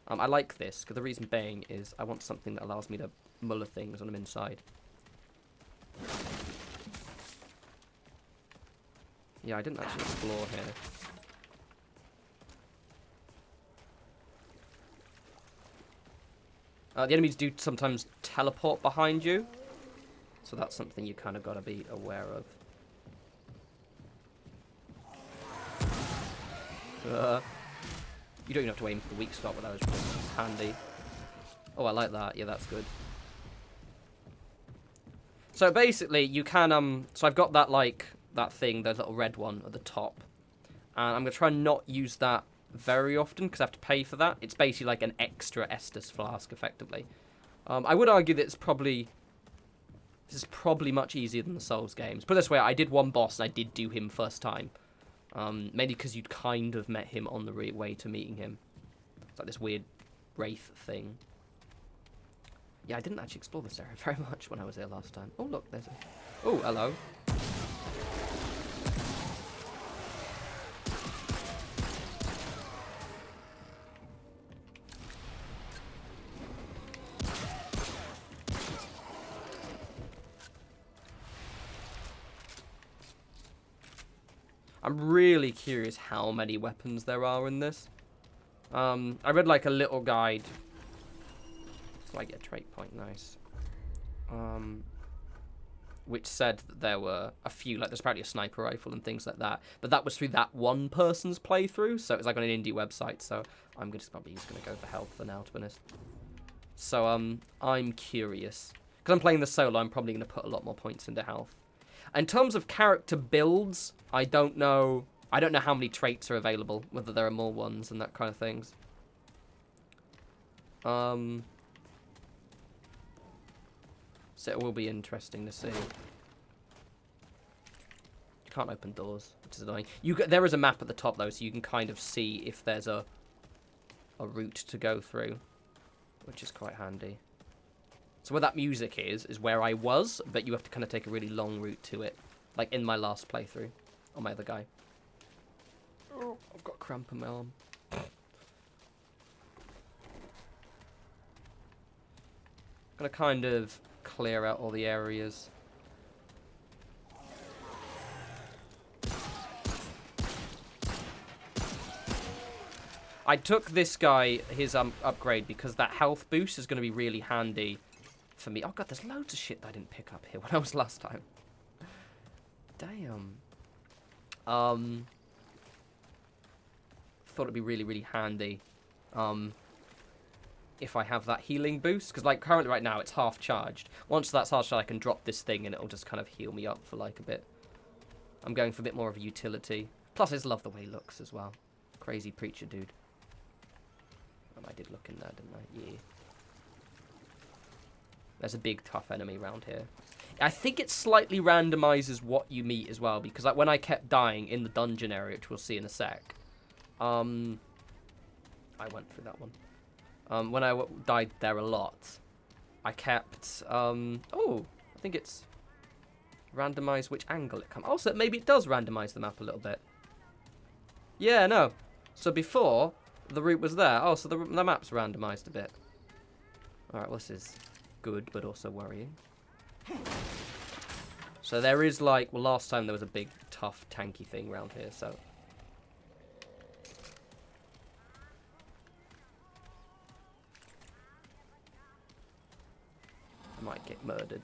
I like this, because the reason being is I want something that allows me to muller things when I'm inside. Yeah, I didn't actually explore here. The enemies do sometimes teleport behind you, so that's something you kind of got to be aware of. You don't even have to aim for the weak spot, but that was just handy. Oh, I like that. Yeah, that's good. So basically, you can, so I've got that, like, that thing, the little red one at the top. And I'm going to try and not use that very often, because I have to pay for that. It's basically like an extra Estus flask, effectively. I would argue that this is probably much easier than the Souls games. Put it this way, I did one boss, and I did do him first time. Mainly because you'd kind of met him on the way to meeting him. It's like this weird wraith thing. Yeah, I didn't actually explore this area very much when I was here last time. Oh, look, there's a... Oh, hello. I'm really curious how many weapons there are in this. I read like a little guide. So I get a trait point, nice. Which said that there were a few, like there's apparently a sniper rifle and things like that. But that was through that one person's playthrough, so it was like on an indie website. So I'm probably just going to go for health for now, to be honest. So I'm curious. Because I'm playing the solo, I'm probably going to put a lot more points into health. In terms of character builds, I don't know how many traits are available, whether there are more ones and that kind of things. So it will be interesting to see. You can't open doors, which is annoying. There is a map at the top though, so you can kind of see if there's a route to go through, which is quite handy. So where that music is where I was, but you have to kind of take a really long route to it. Like in my last playthrough, on my other guy. Oh, I've got cramp in my arm. Gonna kind of clear out all the areas. I took this guy, his upgrade, because that health boost is going to be really handy for me. Oh god, there's loads of shit that I didn't pick up here when I was last time. Damn. Thought it'd be really, really handy if I have that healing boost. Because like currently right now it's half charged. Once that's half charged I can drop this thing and it'll just kind of heal me up for like a bit. I'm going for a bit more of a utility. Plus I just love the way he looks as well. Crazy preacher dude. I did look in there, didn't I? Yeah. There's a big tough enemy around here. I think it slightly randomizes what you meet as well, because like when I kept dying in the dungeon area, which we'll see in a sec, I went through that one. When I died there a lot, I kept, oh, I think it's randomize which angle it comes. Also, maybe it does randomize the map a little bit. Yeah, no. So before, the route was there. Oh, so the map's randomized a bit. Alright, well, this is good, but also worrying. So there is like, well, last time there was a big, tough, tanky thing around here, so. I might get murdered.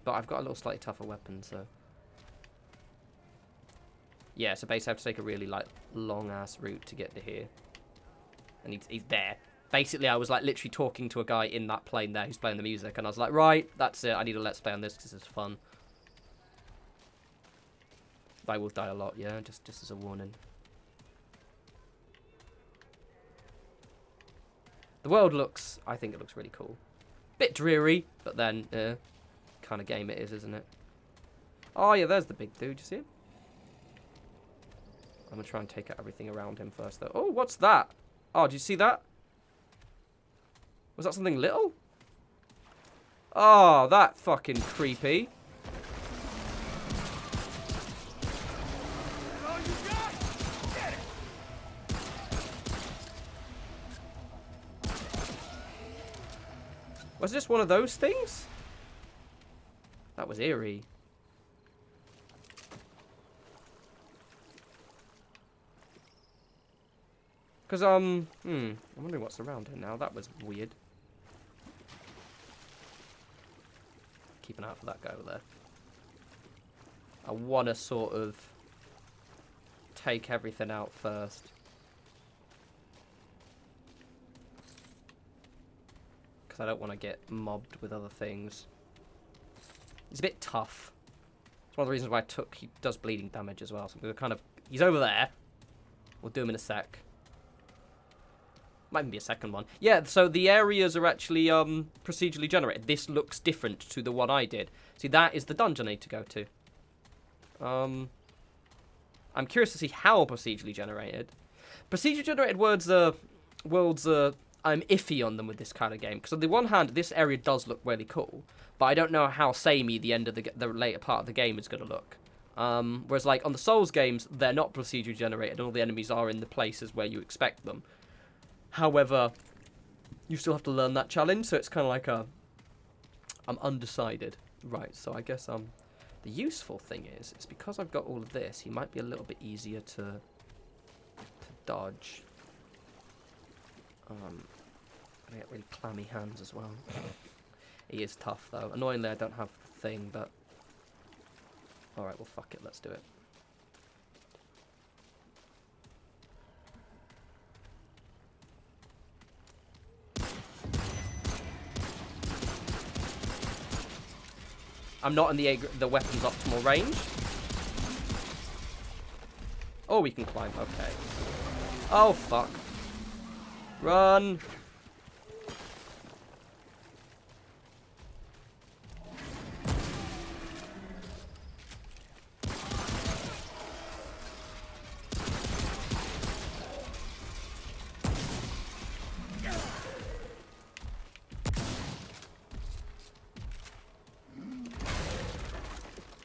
But I've got a little slightly tougher weapon, so. Yeah, so basically I have to take a really, like, long-ass route to get to here. And he's there. Basically, I was, like, literally talking to a guy in that plane there who's playing the music. And I was like, right, that's it. I need a let's play on this because it's fun. I will die a lot, yeah, just as a warning. The world looks, I think it looks really cool. Bit dreary, but then, kind of game it is, isn't it? Oh yeah, there's the big dude, you see him? I'm gonna try and take out everything around him first, though. Oh, what's that? Oh, did you see that? Was that something little? Oh, that fucking creepy. Was it just one of those things? That was eerie. Because, I'm wondering what's around here now. That was weird. Keep an eye out for that guy over there. I want to sort of take everything out first. Because I don't want to get mobbed with other things. He's a bit tough. It's one of the reasons why I took... He does bleeding damage as well. So we're kind of... He's over there. We'll do him in a sec. Might even be a second one. Yeah, so the areas are actually procedurally generated. This looks different to the one I did. See, that is the dungeon I need to go to. I'm curious to see how procedurally generated. Procedurally generated worlds are... I'm iffy on them with this kind of game. Because on the one hand, this area does look really cool. But I don't know how samey the end of the later part of the game is going to look. Whereas, like, on the Souls games, they're not procedurally generated. And all the enemies are in the places where you expect them. However, you still have to learn that challenge, so it's kind of like I'm undecided. Right, so I guess the useful thing is because I've got all of this, he might be a little bit easier to dodge. I get really clammy hands as well. He is tough though. Annoyingly, I don't have the thing, but all right, well fuck it, let's do it. I'm not in the weapon's optimal range. Oh, we can climb. Okay. Oh, fuck. Run.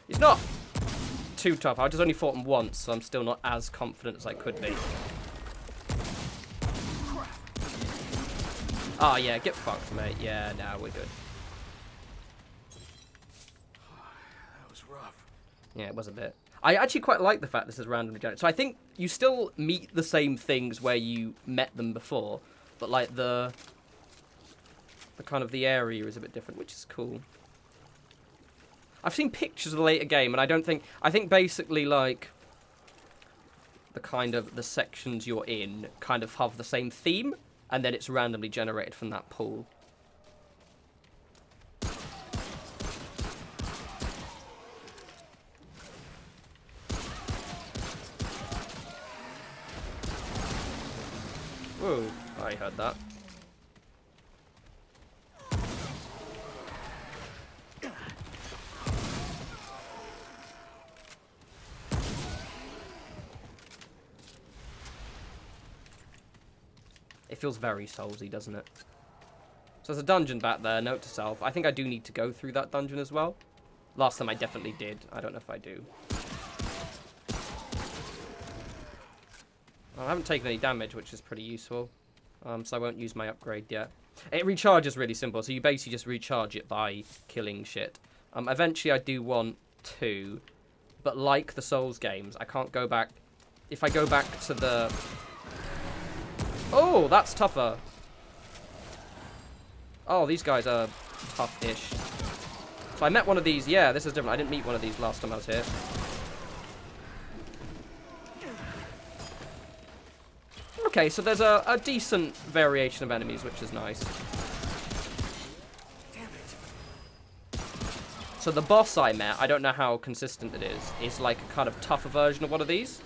He's not too tough. I just only fought him once, so I'm still not as confident as I could be. Oh, yeah, get fucked, mate. Yeah, nah, we're good. That was rough. Yeah, it was a bit. I actually quite like the fact this is randomly generated. So I think you still meet the same things where you met them before, but like the kind of the area is a bit different, which is cool. I've seen pictures of the later game, and I think basically, like, the kind of, the sections you're in kind of have the same theme, and then it's randomly generated from that pool. Whoa, I heard that. It feels very Soulsy, doesn't it? So there's a dungeon back there, note to self. I think I do need to go through that dungeon as well. Last time I definitely did. I don't know if I do. Well, I haven't taken any damage, which is pretty useful. So I won't use my upgrade yet. It recharges really simple, so you basically just recharge it by killing shit. Eventually I do want to, but like the Souls games, I can't go back. If I go back to the... Oh, that's tougher. Oh, these guys are tough-ish. So I met one of these. Yeah, this is different. I didn't meet one of these last time I was here. Okay, so there's a decent variation of enemies, which is nice. Damn it. So the boss I met, I don't know how consistent it is like a kind of tougher version of one of these.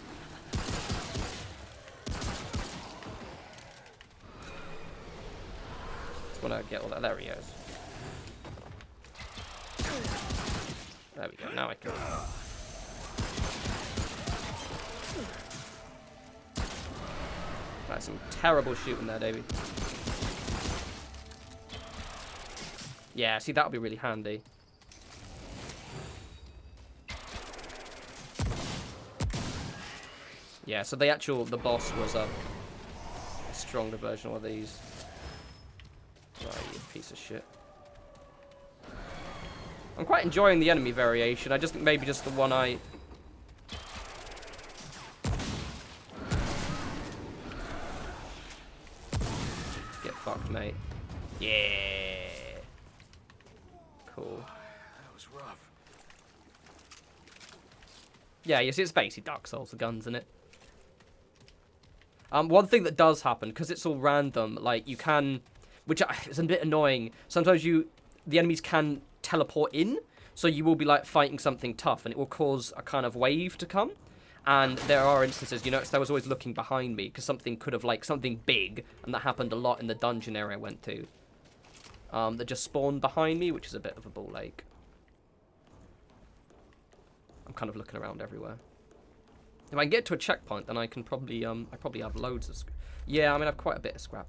Just want to get all that. There he goes. There we go. Now I can. That's some terrible shooting there, Davey. Yeah, see, that would be really handy. Yeah, so the boss was a stronger version of these. Right, you piece of shit. I'm quite enjoying the enemy variation. I just think maybe just the one I... Get fucked, mate. Yeah. Cool. That was rough. Yeah, you see, it's basically Dark Souls, the guns in it. One thing that does happen, because it's all random, like, you can... Which is a bit annoying. Sometimes the enemies can teleport in, so you will be, like, fighting something tough, and it will cause a kind of wave to come. And there are instances, you notice I was always looking behind me, because something could have, like, something big, and that happened a lot in the dungeon area I went to. That just spawned behind me, which is a bit of a ball ache. I'm kind of looking around everywhere. If I can get to a checkpoint, then I can probably, I probably have loads of... Yeah, I mean, I have quite a bit of scrap.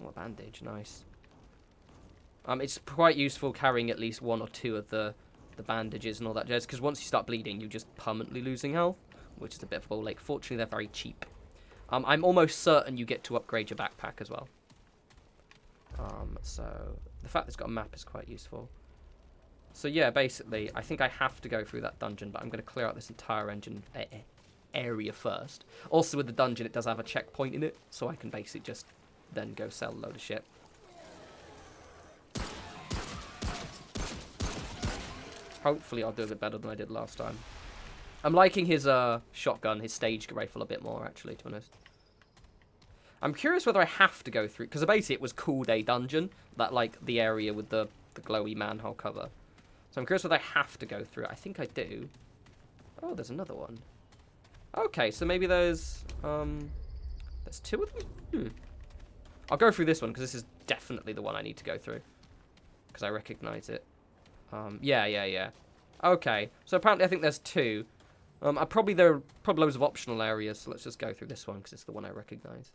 Oh, a bandage, nice. It's quite useful carrying at least one or two of the bandages and all that jazz, because once you start bleeding, you're just permanently losing health, which is a bit of a ball ache. Fortunately, they're very cheap. I'm almost certain you get to upgrade your backpack as well. So the fact that it's got a map is quite useful. So yeah, basically, I think I have to go through that dungeon, but I'm going to clear out this entire area first. Also, with the dungeon, it does have a checkpoint in it, so I can basically just then go sell a load of shit. Hopefully, I'll do a bit better than I did last time. I'm liking his shotgun, his stage rifle a bit more, actually, to be honest. I'm curious whether I have to go through, because basically it was Cool Day Dungeon, that, like, the area with the glowy manhole cover. So I'm curious whether I have to go through it. I think I do. Oh, there's another one. Okay, so maybe there's two of them? I'll go through this one, because this is definitely the one I need to go through. Because I recognize it. Yeah. Okay, so apparently I think there's two. There are probably loads of optional areas, so let's just go through this one, because it's the one I recognize.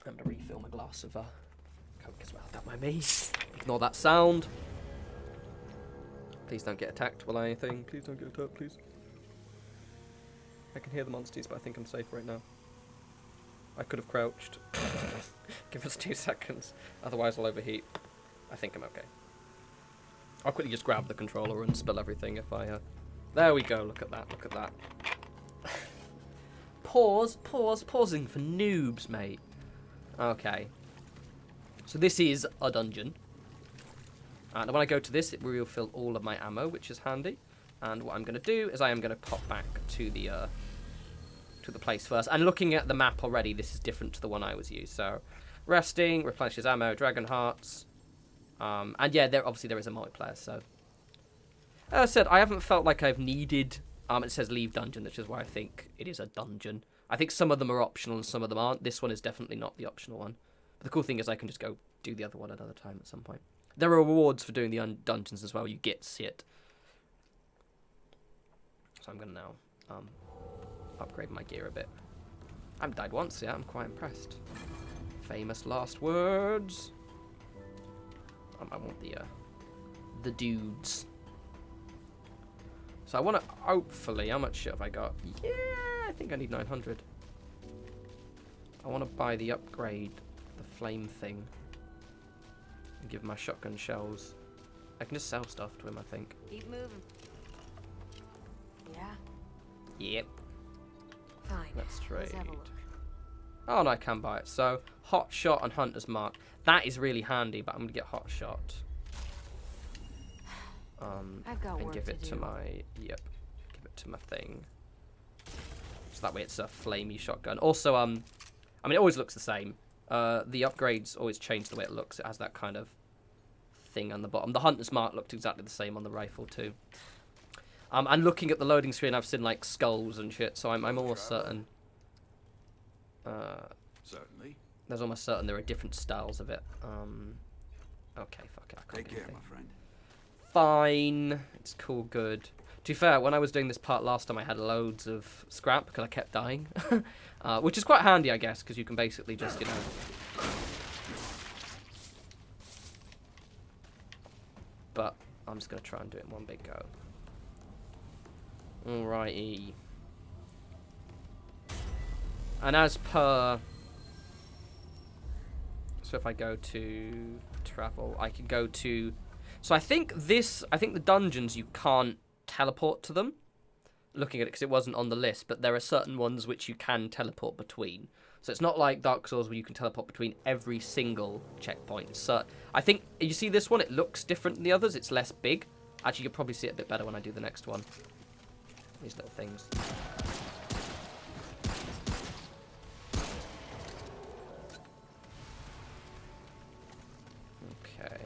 I'm going to refill my glass of Coke as well. Don't mind me. Ignore that sound. Please don't get attacked while I think. Please don't get attacked, please. I can hear the monsters, but I think I'm safe right now. I could have crouched. Give us 2 seconds. Otherwise I'll overheat. I think I'm okay. I'll quickly just grab the controller and spill everything if I... There we go. Look at that. Look at that. Pausing for noobs, mate. Okay. So this is a dungeon. And when I go to this, it will refill all of my ammo, which is handy. And what I'm going to do is I am going to pop back to the place first. And looking at the map already, this is different to the one I was used. So, resting, replenishes ammo, dragon hearts. And yeah, there is a multiplayer, so... As I said, I haven't felt like I've needed... it says leave dungeon, which is why I think it is a dungeon. I think some of them are optional and some of them aren't. This one is definitely not the optional one. But the cool thing is I can just go do the other one another time at some point. There are rewards for doing the dungeons as well. You get shit. So I'm going to now upgrade my gear a bit. I haven't died once yet. I'm quite impressed. Famous last words. I want the dudes. So I want to, hopefully, how much shit have I got? Yeah, I think I need 900. I want to buy the upgrade, the flame thing. And give my shotgun shells. I can just sell stuff to him, I think. Keep moving. Yeah? Yep. Fine. Let's trade. Let's have a look. Oh, no, I can buy it. So, hot shot and hunter's mark. That is really handy, but I'm going to get hot shot. I've got and work give it to to do. my, yep, give it to my thing. So that way it's a flamey shotgun. Also, I mean, it always looks the same. The upgrades always change the way it looks. It has that kind of thing on the bottom. The Hunter's Mark looked exactly the same on the rifle too. And looking at the loading screen, I've seen like skulls and shit, so I'm almost certain. Certainly. There's almost certain there are different styles of it. Okay, fuck it. I can't Take do care, anything. my friend. Fine. It's cool, good. To be fair, when I was doing this part last time, I had loads of scrap because I kept dying. Which is quite handy, I guess, because you can basically just, you know... But I'm just going to try and do it in one big go. Alrighty. And as per... So if I go to travel, I can go to... So I think the dungeons, you can't teleport to them. Looking at it, because it wasn't on the list, but there are certain ones which you can teleport between. So it's not like Dark Souls where you can teleport between every single checkpoint. So I think, you see this one, it looks different than the others. It's less big. Actually, you'll probably see it a bit better when I do the next one. These little things. Okay.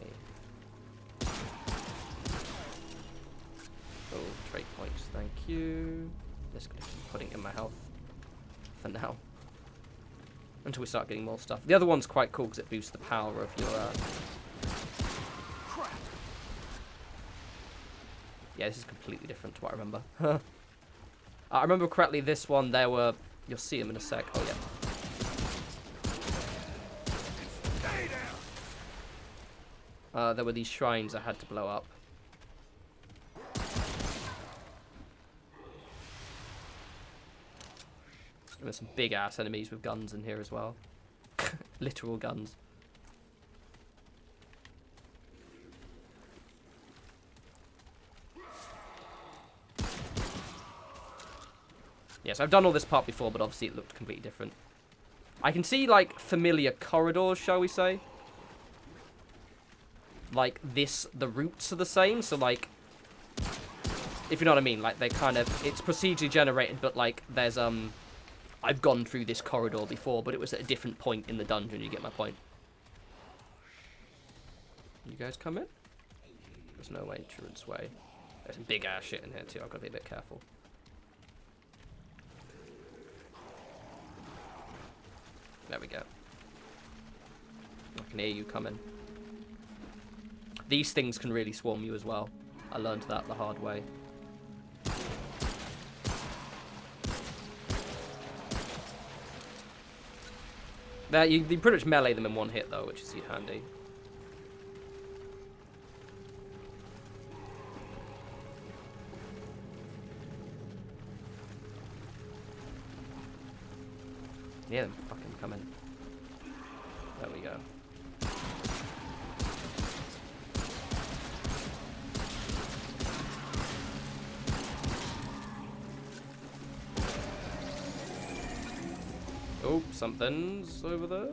Oh, trait points, thank you. Just gonna keep putting in my health for now. Until we start getting more stuff. The other one's quite cool because it boosts the power of your... Yeah, this is completely different to what I remember. I remember correctly, this one, there were... You'll see them in a sec. Oh, yeah. There were these shrines I had to blow up. And there's some big-ass enemies with guns in here as well. Literal guns. Yes, I've done all this part before, but obviously it looked completely different. I can see, like, familiar corridors, shall we say. Like, this, the routes are the same, so, like, if you know what I mean, like, they kind of, it's procedurally generated, but, like, there's, I've gone through this corridor before, but it was at a different point in the dungeon, you get my point. You guys come in? There's no entrance way. There's some big-ass shit in here, too, I've got to be a bit careful. There we go. I can hear you coming. These things can really swarm you as well. I learned that the hard way. There, you pretty much melee them in one hit though, which is handy. Yeah, them fucking coming. There we go. Oh, something's over there.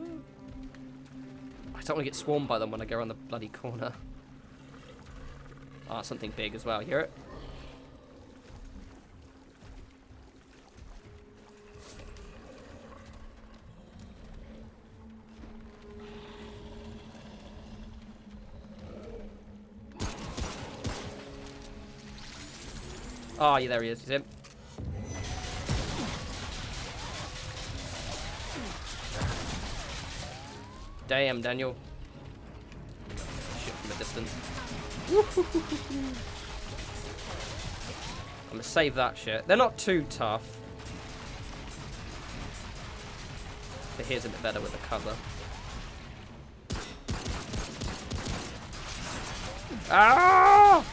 I don't want to get swarmed by them when I go around the bloody corner. Ah, something big as well. Hear it? Oh, yeah, there he is. He's him. Damn, Daniel. Shit from a distance. I'm gonna save that shit. They're not too tough. But here's a bit better with the cover. Ah!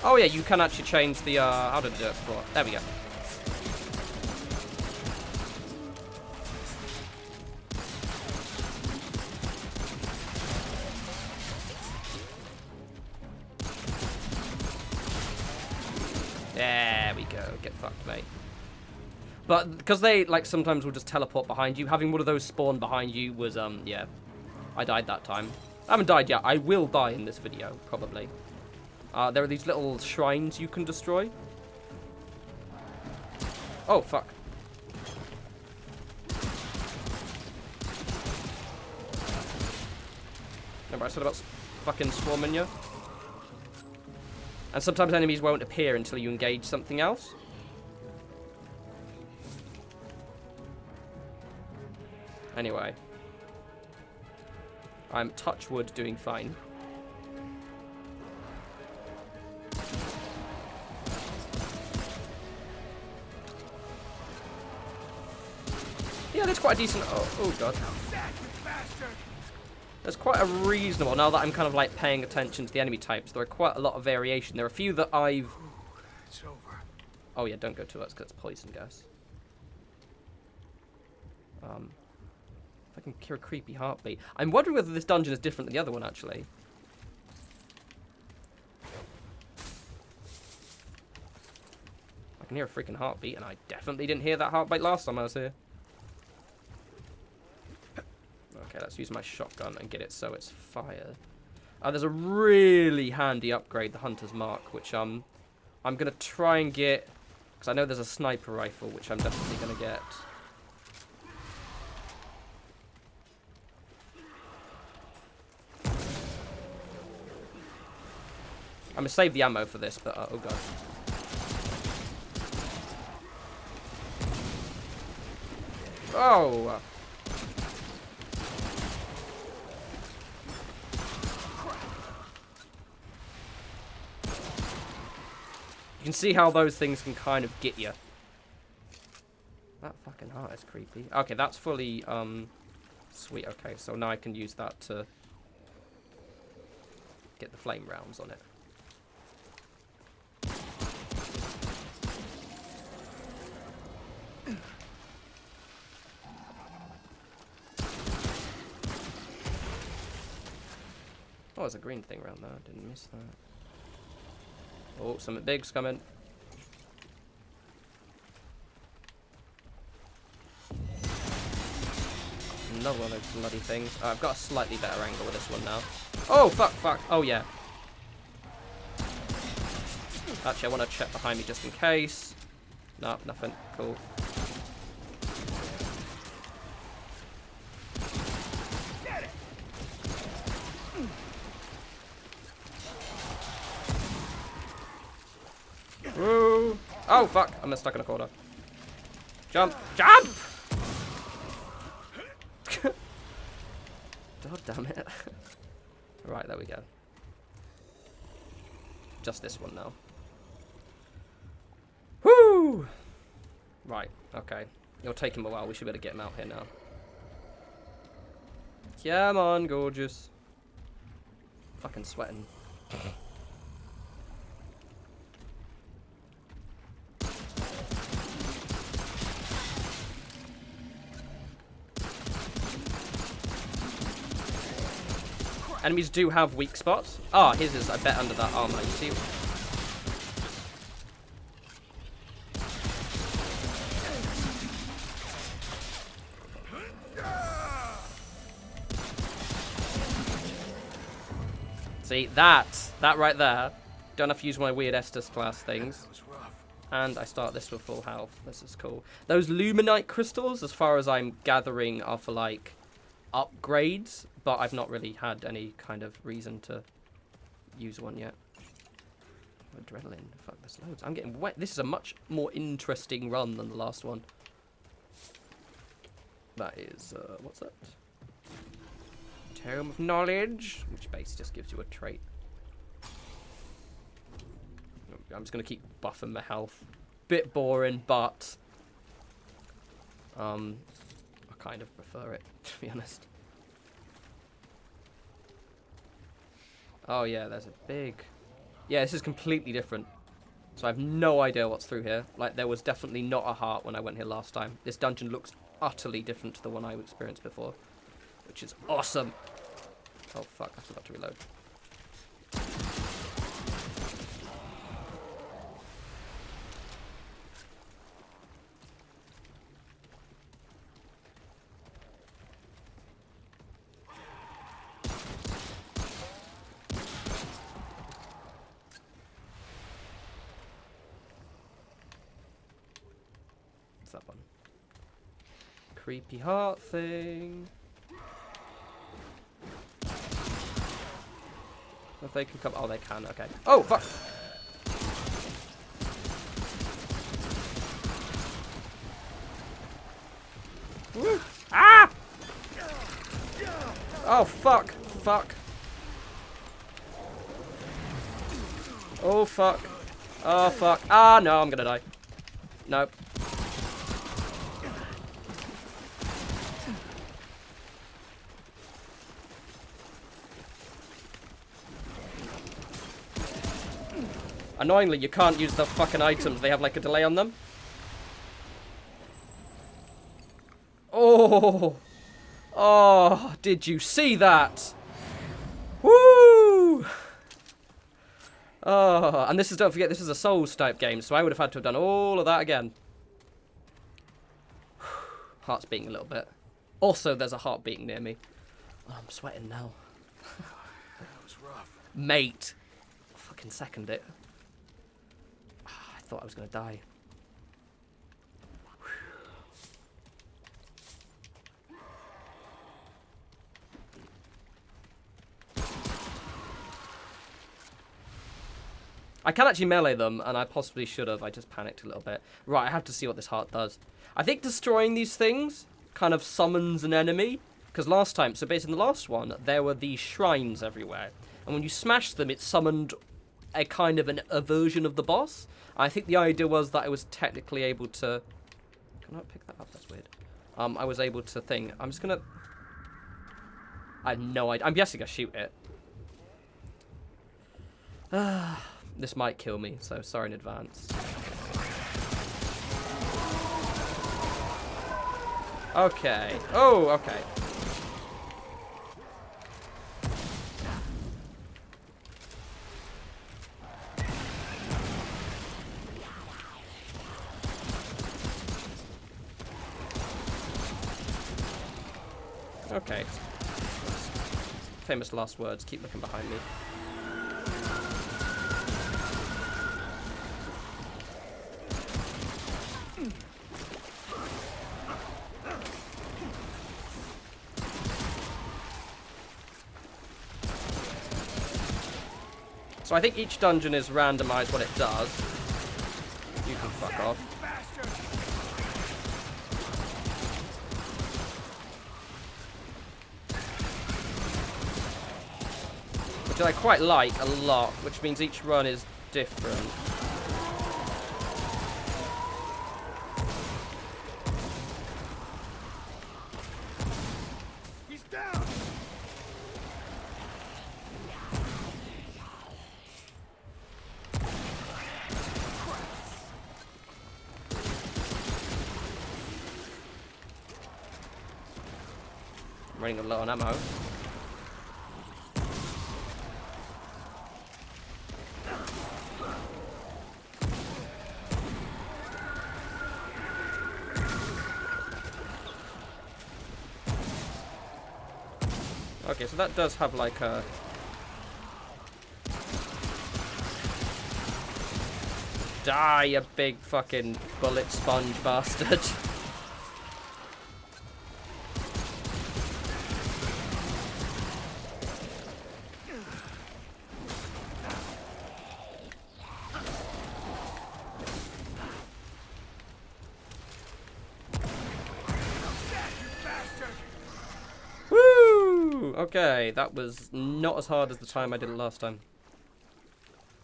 Oh yeah, you can actually change the, how did I do it before? There we go. There we go. Get fucked, mate. But because they, like, sometimes will just teleport behind you, having one of those spawn behind you was, yeah. I died that time. I haven't died yet. I will die in this video, probably. There are these little shrines you can destroy. Oh, fuck. Remember I said about fucking swarming you? And sometimes enemies won't appear until you engage something else. Anyway. I'm, touch wood, doing fine. Yeah, that's quite a decent... Oh god. That's quite a reasonable... Now that I'm kind of, like, paying attention to the enemy types, there are quite a lot of variation. There are a few that I've... It's over. Oh, yeah, don't go to us, because it's poison gas. If I can hear a creepy heartbeat. I'm wondering whether this dungeon is different than the other one, actually. I can hear a freaking heartbeat, and I definitely didn't hear that heartbeat last time I was here. Okay, let's use my shotgun and get it so it's fire. There's a really handy upgrade, the Hunter's Mark, which I'm going to try and get... Because I know there's a sniper rifle, which I'm definitely going to get. I'm going to save the ammo for this, but... oh, God. Oh! You can see how those things can kind of get you. That fucking heart is creepy. Okay, that's fully, sweet. Okay, so now I can use that to get the flame rounds on it. Oh, there's a green thing around there. Didn't miss that. Oh, something big's coming. Another one of those bloody things. I've got a slightly better angle with this one now. Oh, fuck, fuck. Oh, yeah. Actually, I want to check behind me just in case. No, nothing. Cool. Woo! Oh, fuck. I'm stuck in a corner. Jump! Jump! God damn it. Right, there we go. Just this one now. Woo! Right, okay. It'll take him a while. We should be able to get him out here now. Come on, gorgeous. Fucking sweating. Enemies do have weak spots. Ah, oh, his is, I bet, under that armor. You see? See, that right there. Don't have to use my weird Estus class things. And I start this with full health. This is cool. Those Luminite crystals, as far as I'm gathering, are for, like, upgrades. But I've not really had any kind of reason to use one yet. Adrenaline. Fuck, there's loads. I'm getting wet. This is a much more interesting run than the last one. That is, what's that? Tome of Knowledge, which basically just gives you a trait. I'm just going to keep buffing my health. Bit boring, but I kind of prefer it, to be honest. Oh yeah, there's a big... Yeah, this is completely different. So I have no idea what's through here. Like, there was definitely not a heart when I went here last time. This dungeon looks utterly different to the one I experienced before. Which is awesome. Oh fuck, I forgot to reload. that one? Creepy heart thing. If they can come... Oh, they can. Okay. Oh, fuck! Woo. Ah! Oh, fuck. Fuck. Oh, fuck. Oh, fuck. Ah, no, I'm gonna die. Nope. Annoyingly, you can't use the fucking items. They have, like, a delay on them. Oh! Oh, did you see that? Woo! Oh, and this is, don't forget, this is a Souls type game, so I would have had to have done all of that again. Heart's beating a little bit. Also, there's a heart beating near me. Oh, I'm sweating now. That was rough. Mate. I'll fucking second it. I thought I was going to die. I can actually melee them, and I possibly should have. I just panicked a little bit. Right, I have to see what this heart does. I think destroying these things kind of summons an enemy. Because last time, so basically in the last one, there were these shrines everywhere. And when you smashed them, it summoned a kind of a version of the boss. I think the idea was that I was technically able to... Can I pick that up? That's weird. I was able to think... I'm just going to... I have no idea. I'm guessing I shoot it. This might kill me, so sorry in advance. Okay. Oh, okay. Okay. Famous last words. Keep looking behind me. So I think each dungeon is randomized what it does. You can fuck off. Which I quite like a lot, which means each run is different. He's down. I'm running low on ammo. Okay, so that does have like a... Die, you big fucking bullet sponge bastard. Okay, that was not as hard as the time I did it last time.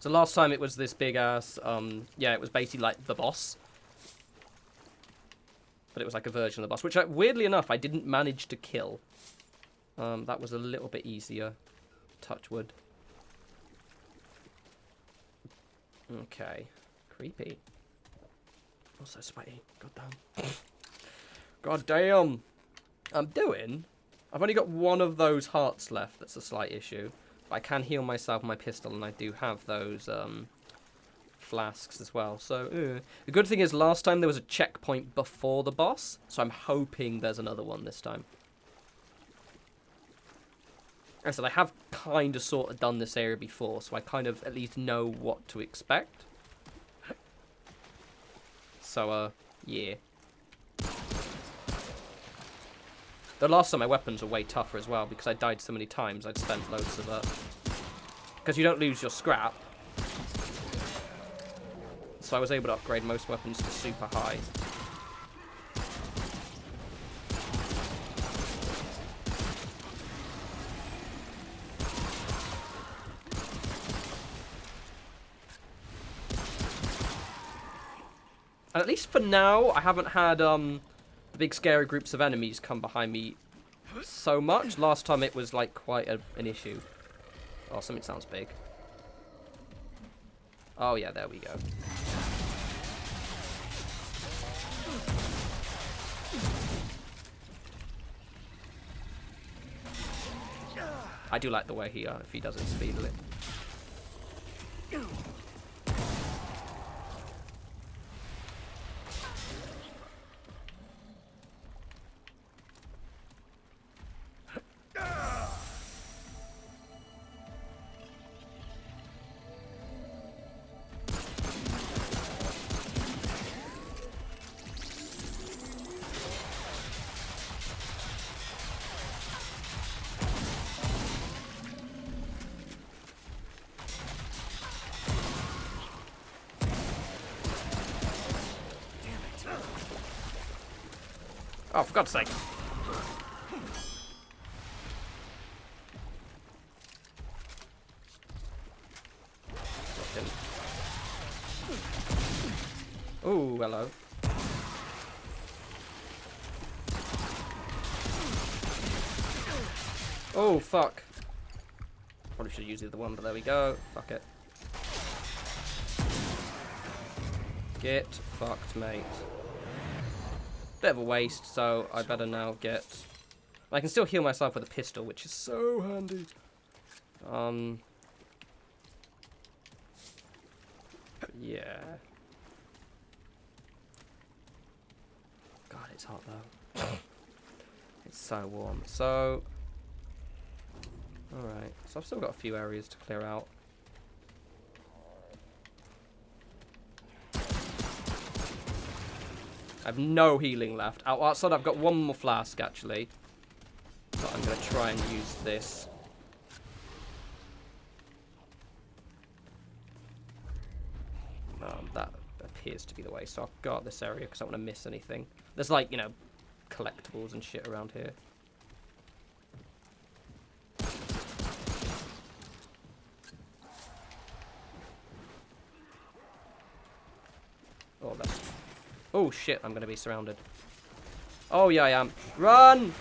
So last time it was this big ass, yeah, it was basically like the boss. But it was like a version of the boss, which weirdly enough I didn't manage to kill. That was a little bit easier. Touch wood. Okay. Creepy. Also sweaty. God damn. God damn. I've only got one of those hearts left. That's a slight issue. But I can heal myself with my pistol, and I do have those flasks as well. So, the good thing is last time there was a checkpoint before the boss, so I'm hoping there's another one this time. As I said, I have kind of sort of done this area before, so I kind of at least know what to expect. So, yeah. The last time my weapons were way tougher as well because I died so many times. I'd spent loads of because you don't lose your scrap. So I was able to upgrade most weapons to super high. And at least for now, I haven't had the big scary groups of enemies come behind me so much. Last time it was like quite an issue. Oh, something sounds big. Oh yeah, there we go. I do like the way if he does it speedily. Oh, for God's sake. Oh, hello. Oh, fuck. Probably should use the other one, but there we go. Fuck it. Get fucked, mate. Bit of a waste, so I better now get... I can still heal myself with a pistol, which is so handy. Yeah. God, it's hot though. It's so warm. So... Alright, so I've still got a few areas to clear out. I have no healing left. Outside, I've got one more flask, actually. But I'm going to try and use this. That appears to be the way. So I've got this area because I don't want to miss anything. There's, like, you know, collectibles and shit around here. Oh, that's... Oh, shit, I'm going to be surrounded. Oh, yeah, I am. Run!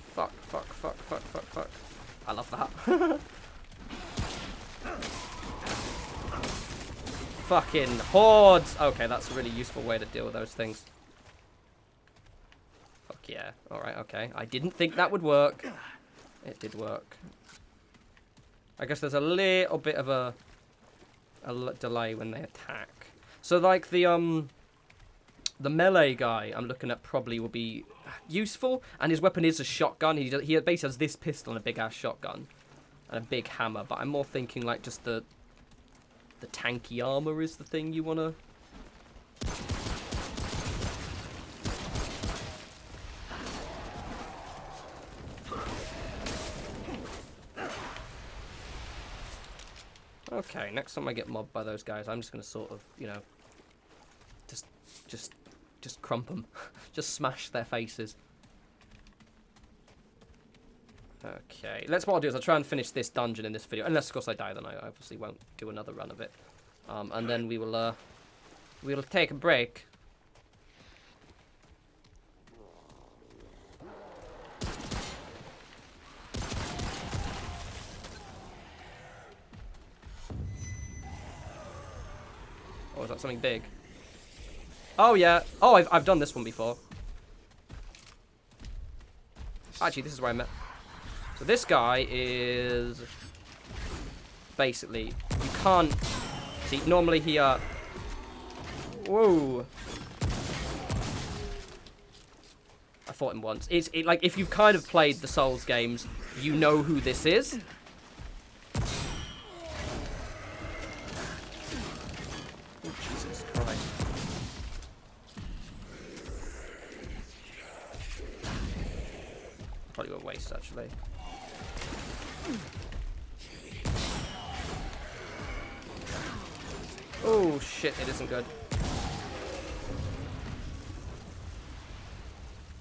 Fuck, fuck, fuck, fuck, fuck, fuck. I love that. Fucking hordes! Okay, that's a really useful way to deal with those things. Fuck yeah. Alright, okay. I didn't think that would work. It did work. I guess there's a little bit of a delay when they attack. So like the melee guy I'm looking at probably will be useful, and his weapon is a shotgun. He basically has this pistol and a big ass shotgun and a big hammer. But I'm more thinking like just the tanky armor is the thing you wanna. Okay, next time I get mobbed by those guys, I'm just gonna sort of, you know, just crump them, just smash their faces. Okay, what I'll do is I'll try and finish this dungeon in this video, unless of course I die, then I obviously won't do another run of it. And then we will take a break. Oh, is that something big? Oh, yeah. Oh, I've done this one before. Actually, this is where I met... So this guy is... Basically, you can't... See, normally he, Whoa. I fought him once. Like, if you've kind of played the Souls games, you know who this is. Probably won't waste, actually. Oh, shit, it isn't good.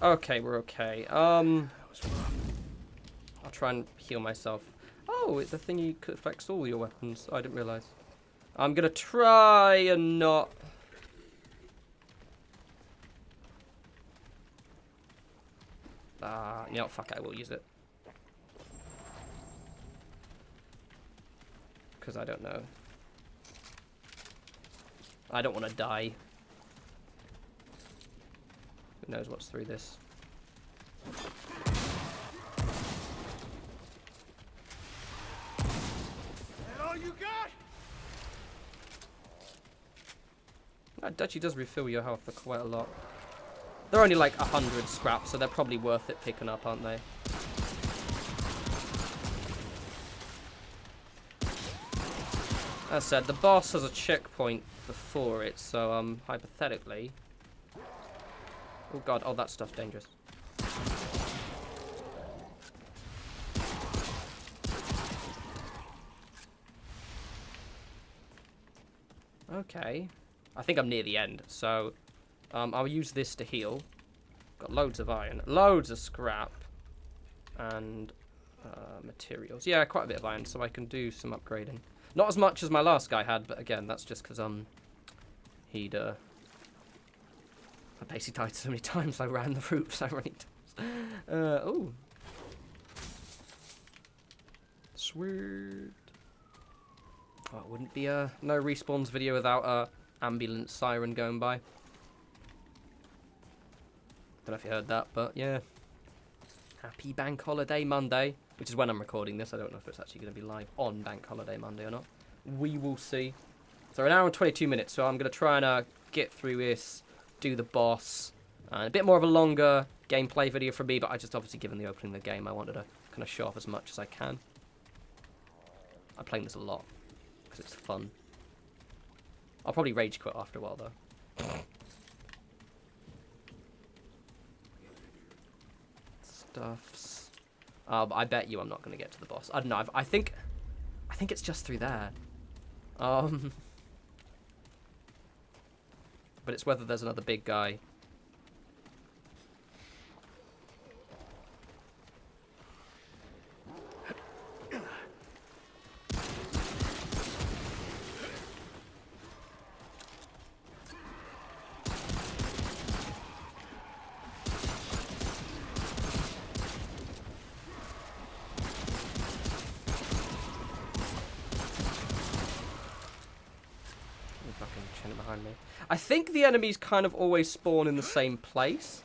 Okay, we're okay. I'll try and heal myself. Oh, it's the thingy affects all your weapons. I didn't realise. I'm gonna try and not... you know, fuck it, I will use it. Because I don't know. I don't want to die. Who knows what's through this? All you got? That actually does refill your health for quite a lot. They're only like 100 scraps, so they're probably worth it picking up, aren't they? As I said, the boss has a checkpoint before it, so hypothetically... Oh god, oh that stuff's dangerous. Okay. I think I'm near the end, so I'll use this to heal. Got loads of iron, loads of scrap, and materials. Yeah, quite a bit of iron, so I can do some upgrading. Not as much as my last guy had, but again, that's just because he'd I basically died so many times I ran the route so many times. Oh. Sweet. Oh, it wouldn't be a no respawns video without a ambulance siren going by. Don't know if you heard that, but yeah. Happy Bank Holiday Monday, which is when I'm recording this. I don't know if it's actually going to be live on Bank Holiday Monday or not. We will see. So an hour and 22 minutes, so I'm going to try and get through this, do the boss, and a bit more of a longer gameplay video for me, but I just obviously, given the opening of the game, I wanted to kind of show off as much as I can. I'm playing this a lot, because it's fun. I'll probably rage quit after a while, though. Stuffs. But I bet you I'm not going to get to the boss. I don't know. I think it's just through there. But it's whether there's another big guy. I think the enemies kind of always spawn in the same place.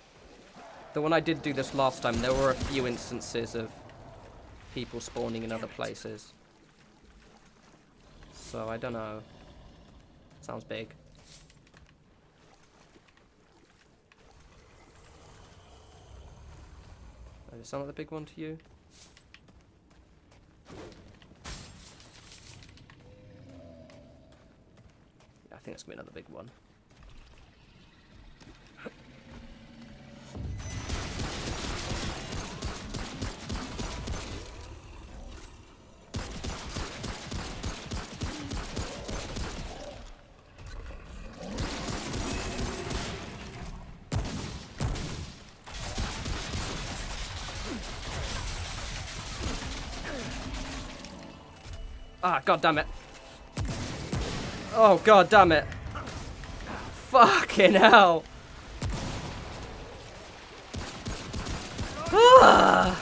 Though when I did do this last time, there were a few instances of people spawning in other places. So, I don't know. Sounds big. Does it sound like the big one to you? Yeah, I think it's going to be another big one. Ah, god damn it. Oh, god damn it. Fucking hell. Ah.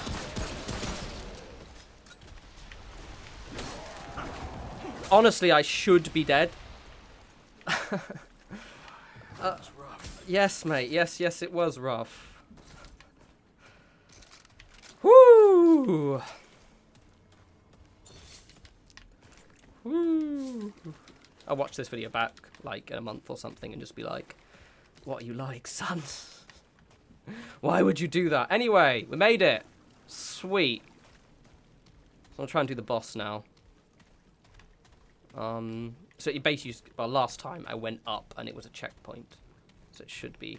Honestly, I should be dead. Yes, mate. Yes, it was rough. Woo! Woo! I'll watch this video back, like, in a month or something and just be like, what are you like, son? Why would you do that? Anyway, we made it. Sweet. So I'll try and do the boss now. So you basically, well, last time I went up and it was a checkpoint. So it should be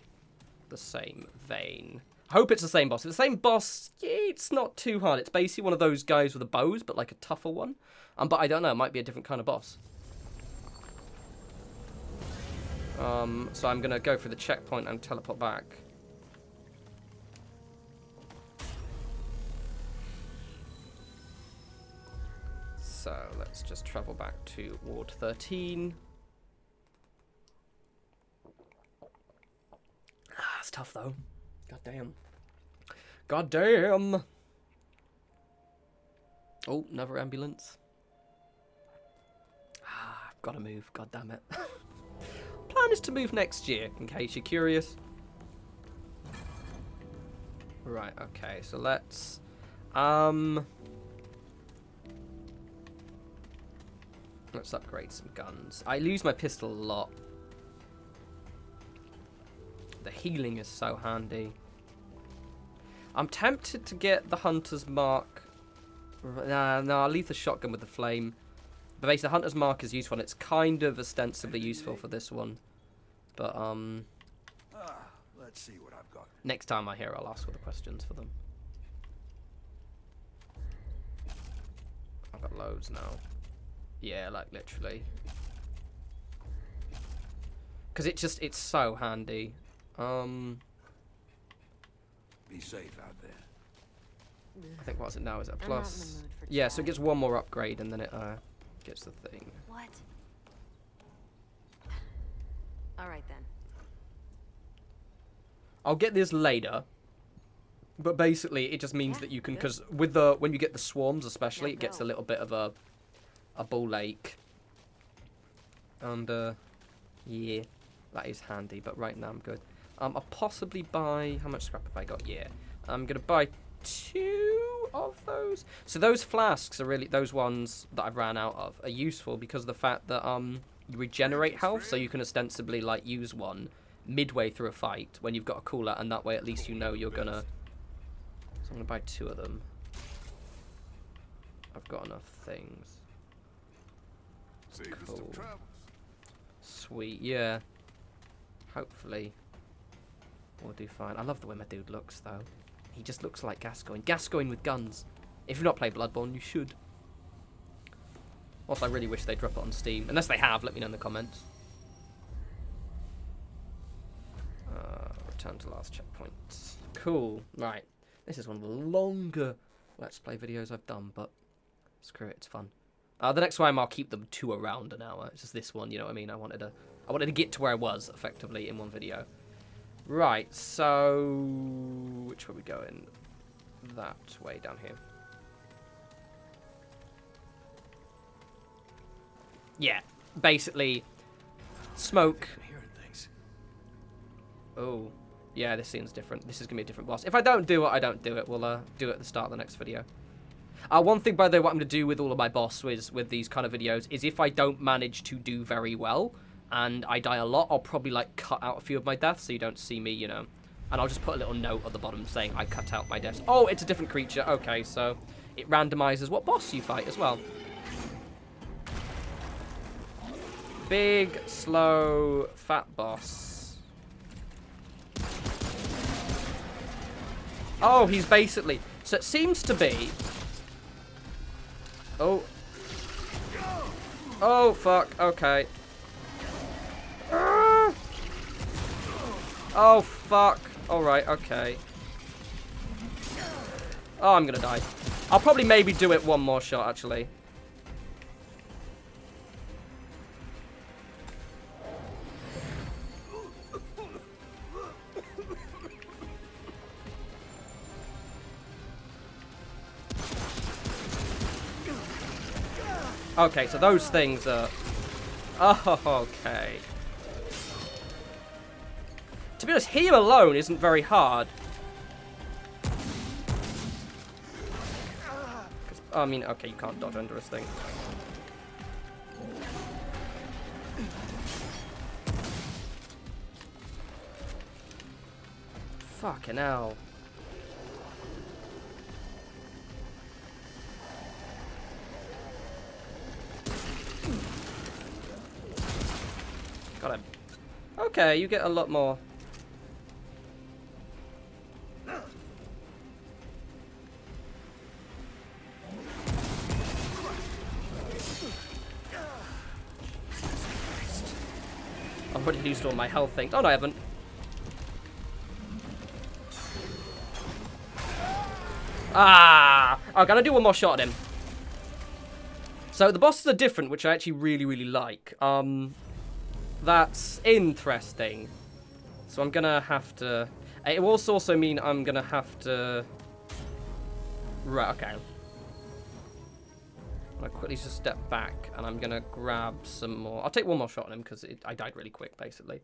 the same vein. I hope it's the same boss. If it's the same boss, yeah, it's not too hard. It's basically one of those guys with the bows, but like a tougher one. But I don't know. It might be a different kind of boss. So I'm going to go for the checkpoint and teleport back. So let's just travel back to Ward 13. It's tough though. God damn. God damn. Oh, another ambulance. I've got to move. God damn it. Plan is to move next year, in case you're curious. Right, okay, so let's upgrade some guns. I lose my pistol a lot. The healing is so handy. I'm tempted to get the Hunter's Mark. No, I'll leave the shotgun with the flame. But basically, the Hunter's Mark is useful, and it's kind of ostensibly useful for this one. But, let's see what I've got. next time I hear, I'll ask all the questions for them. I've got loads now. Yeah, like, literally. Because it's so handy. Be safe out there. I think what's it now? Is it a I'm not in the plus? mood for Yeah, so it chat. gets one more upgrade and then it gets the thing. What? All right then. I'll get this later. But basically, it just means Yeah, that you can, good. because when you get the swarms, especially, it gets a little bit of a ball ache. And yeah, that is handy. But right now I'm good. I'll possibly buy. How much scrap have I got? Yeah, I'm gonna buy 2 of those. So those flasks are really, those ones that I've ran out of are useful because of the fact that you regenerate health, so you can ostensibly like use one midway through a fight when you've got a cooler, and that way at least you know you're gonna. So I'm gonna buy 2 of them. I've got enough things. Safest Cool. of travels. Sweet, yeah. Hopefully we'll do fine. I love the way my dude looks though. He just looks like Gascoigne. Gascoigne with guns. If you've not played Bloodborne, you should. Also, I really wish they'd drop it on Steam. Unless they have, let me know in the comments. Return to last checkpoint. Cool. Right. This is one of the longer Let's Play videos I've done, but screw it, it's fun. The next time I'll keep them to around an hour. It's just this one, you know what I mean? I wanted to get to where I was, effectively, in one video. Right, so which way are we going? That way down here. Yeah, basically, smoke. I'm hearing things. Oh, yeah, this scene's different. This is gonna be a different boss. If I don't do it, I don't do it. We'll do it at the start of the next video. One thing, by the way, what I'm going to do with all of my bosses with these kind of videos is if I don't manage to do very well and I die a lot, I'll probably like cut out a few of my deaths so you don't see me, you know. And I'll just put a little note at the bottom saying I cut out my deaths. Oh, it's a different creature. Okay, so it randomizes what boss you fight as well. Big, slow, fat boss. Oh, he's basically... So it seems to be... Oh. Oh, fuck. Okay. Oh, fuck. Alright, okay. Oh, I'm gonna die. I'll probably maybe do it one more shot, actually. Okay, so those things are... Oh, okay. To be honest, him alone isn't very hard. I mean, okay, you can't dodge under his thing. Fucking hell. Got him. Okay, you get a lot more. probably used all my health things. Oh, no, I haven't. Ah! I'm gonna do one more shot at him. So the bosses are different, which I actually really like. That's interesting. So I'm gonna have to... It will also mean I'm gonna have to... Right, okay. I'm gonna quickly just step back, and I'm gonna grab some more... I'll take one more shot on him, because I died really quick, basically.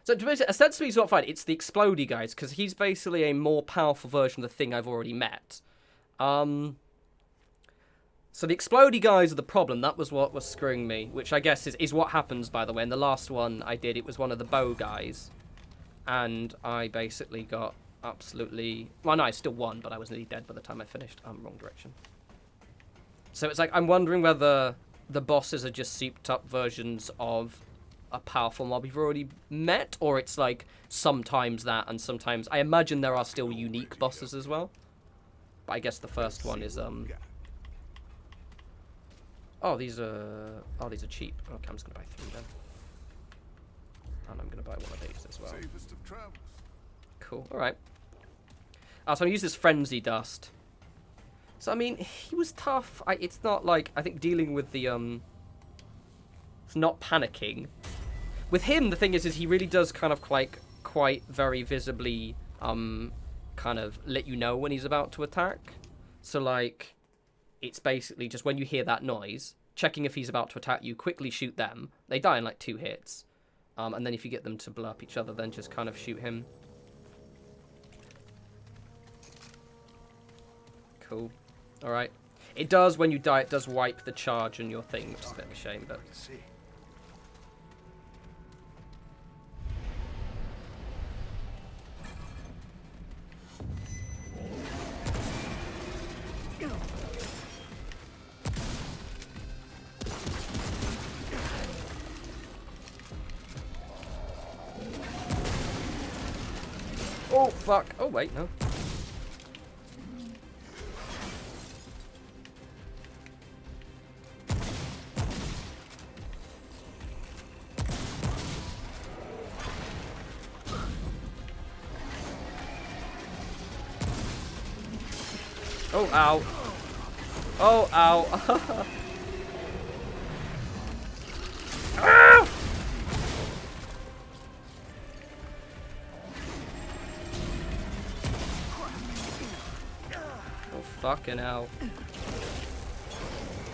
So essentially he's not fine. It's the explodey guys, because he's basically a more powerful version of the thing I've already met. So the explodey guys are the problem. That was what was screwing me, which I guess is what happens, by the way. In the last one I did, it was one of the bow guys. And I basically got absolutely... Well, no, I still won, but I was nearly dead by the time I finished. Wrong direction. So it's like, I'm wondering whether the bosses are just souped up versions of a powerful mob you've already met, or it's like sometimes that, and sometimes... I imagine there are still unique bosses as well. But I guess the first one is... Oh, these are cheap. Okay, I'm just gonna buy 3 then. And I'm gonna buy one of these as well. Cool. All right. So I'm gonna use this frenzy dust. So I mean, he was tough. It's not like, I think dealing with the it's not panicking. With him, the thing is he really does kind of like quite very visibly kind of let you know when he's about to attack. So like, it's basically just when you hear that noise, checking if he's about to attack you, quickly shoot them. They die in like 2 hits. And then if you get them to blow up each other, then just kind of shoot him. Cool. Alright. It does, when you die, it does wipe the charge on your thing, which is a bit of a shame, but... Oh, fuck. Oh, wait, no. Oh, ow. Oh, ow. Ah! Oh, fucking hell.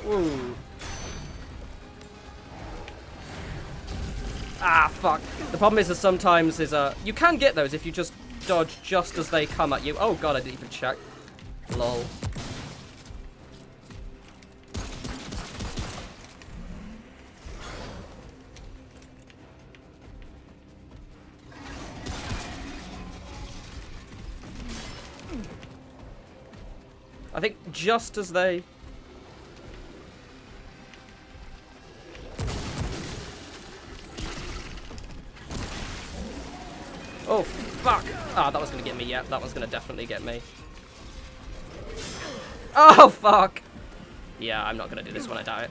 Woo. Ah, fuck. The problem is that sometimes you can get those if you just dodge just as they come at you. Oh god, I didn't even check. Lol. I think just as they... Oh, fuck! Ah, that was gonna get me, yeah. That was gonna definitely get me. Oh, fuck! Yeah, I'm not gonna do this when I die.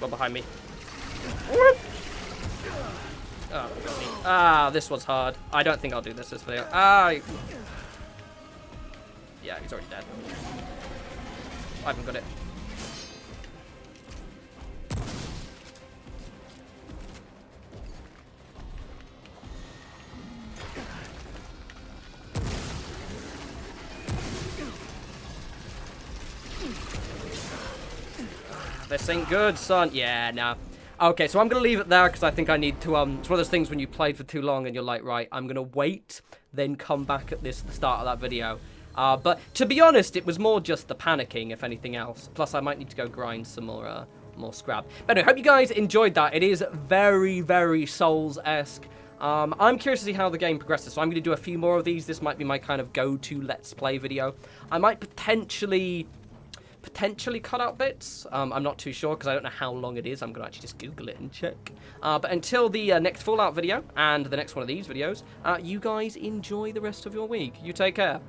One behind me. Oh, got me. Ah, this was hard. I don't think I'll do this video. Ah! Yeah, he's already dead. I haven't got it. This ain't good, son. Yeah, nah. Okay, so I'm going to leave it there because I think I need to, it's one of those things when you played for too long and you're like, right, I'm going to wait, then come back at the start of that video. But to be honest, it was more just the panicking, if anything else. Plus, I might need to go grind some more scrap. But anyway, hope you guys enjoyed that. It is very, very Souls-esque. I'm curious to see how the game progresses, so I'm going to do a few more of these. This might be my kind of go-to Let's Play video. I might potentially potentially cut out bits. I'm not too sure because I don't know how long it is. I'm going to actually just Google it and check. But until the next Fallout video and the next one of these videos, you guys enjoy the rest of your week. You take care.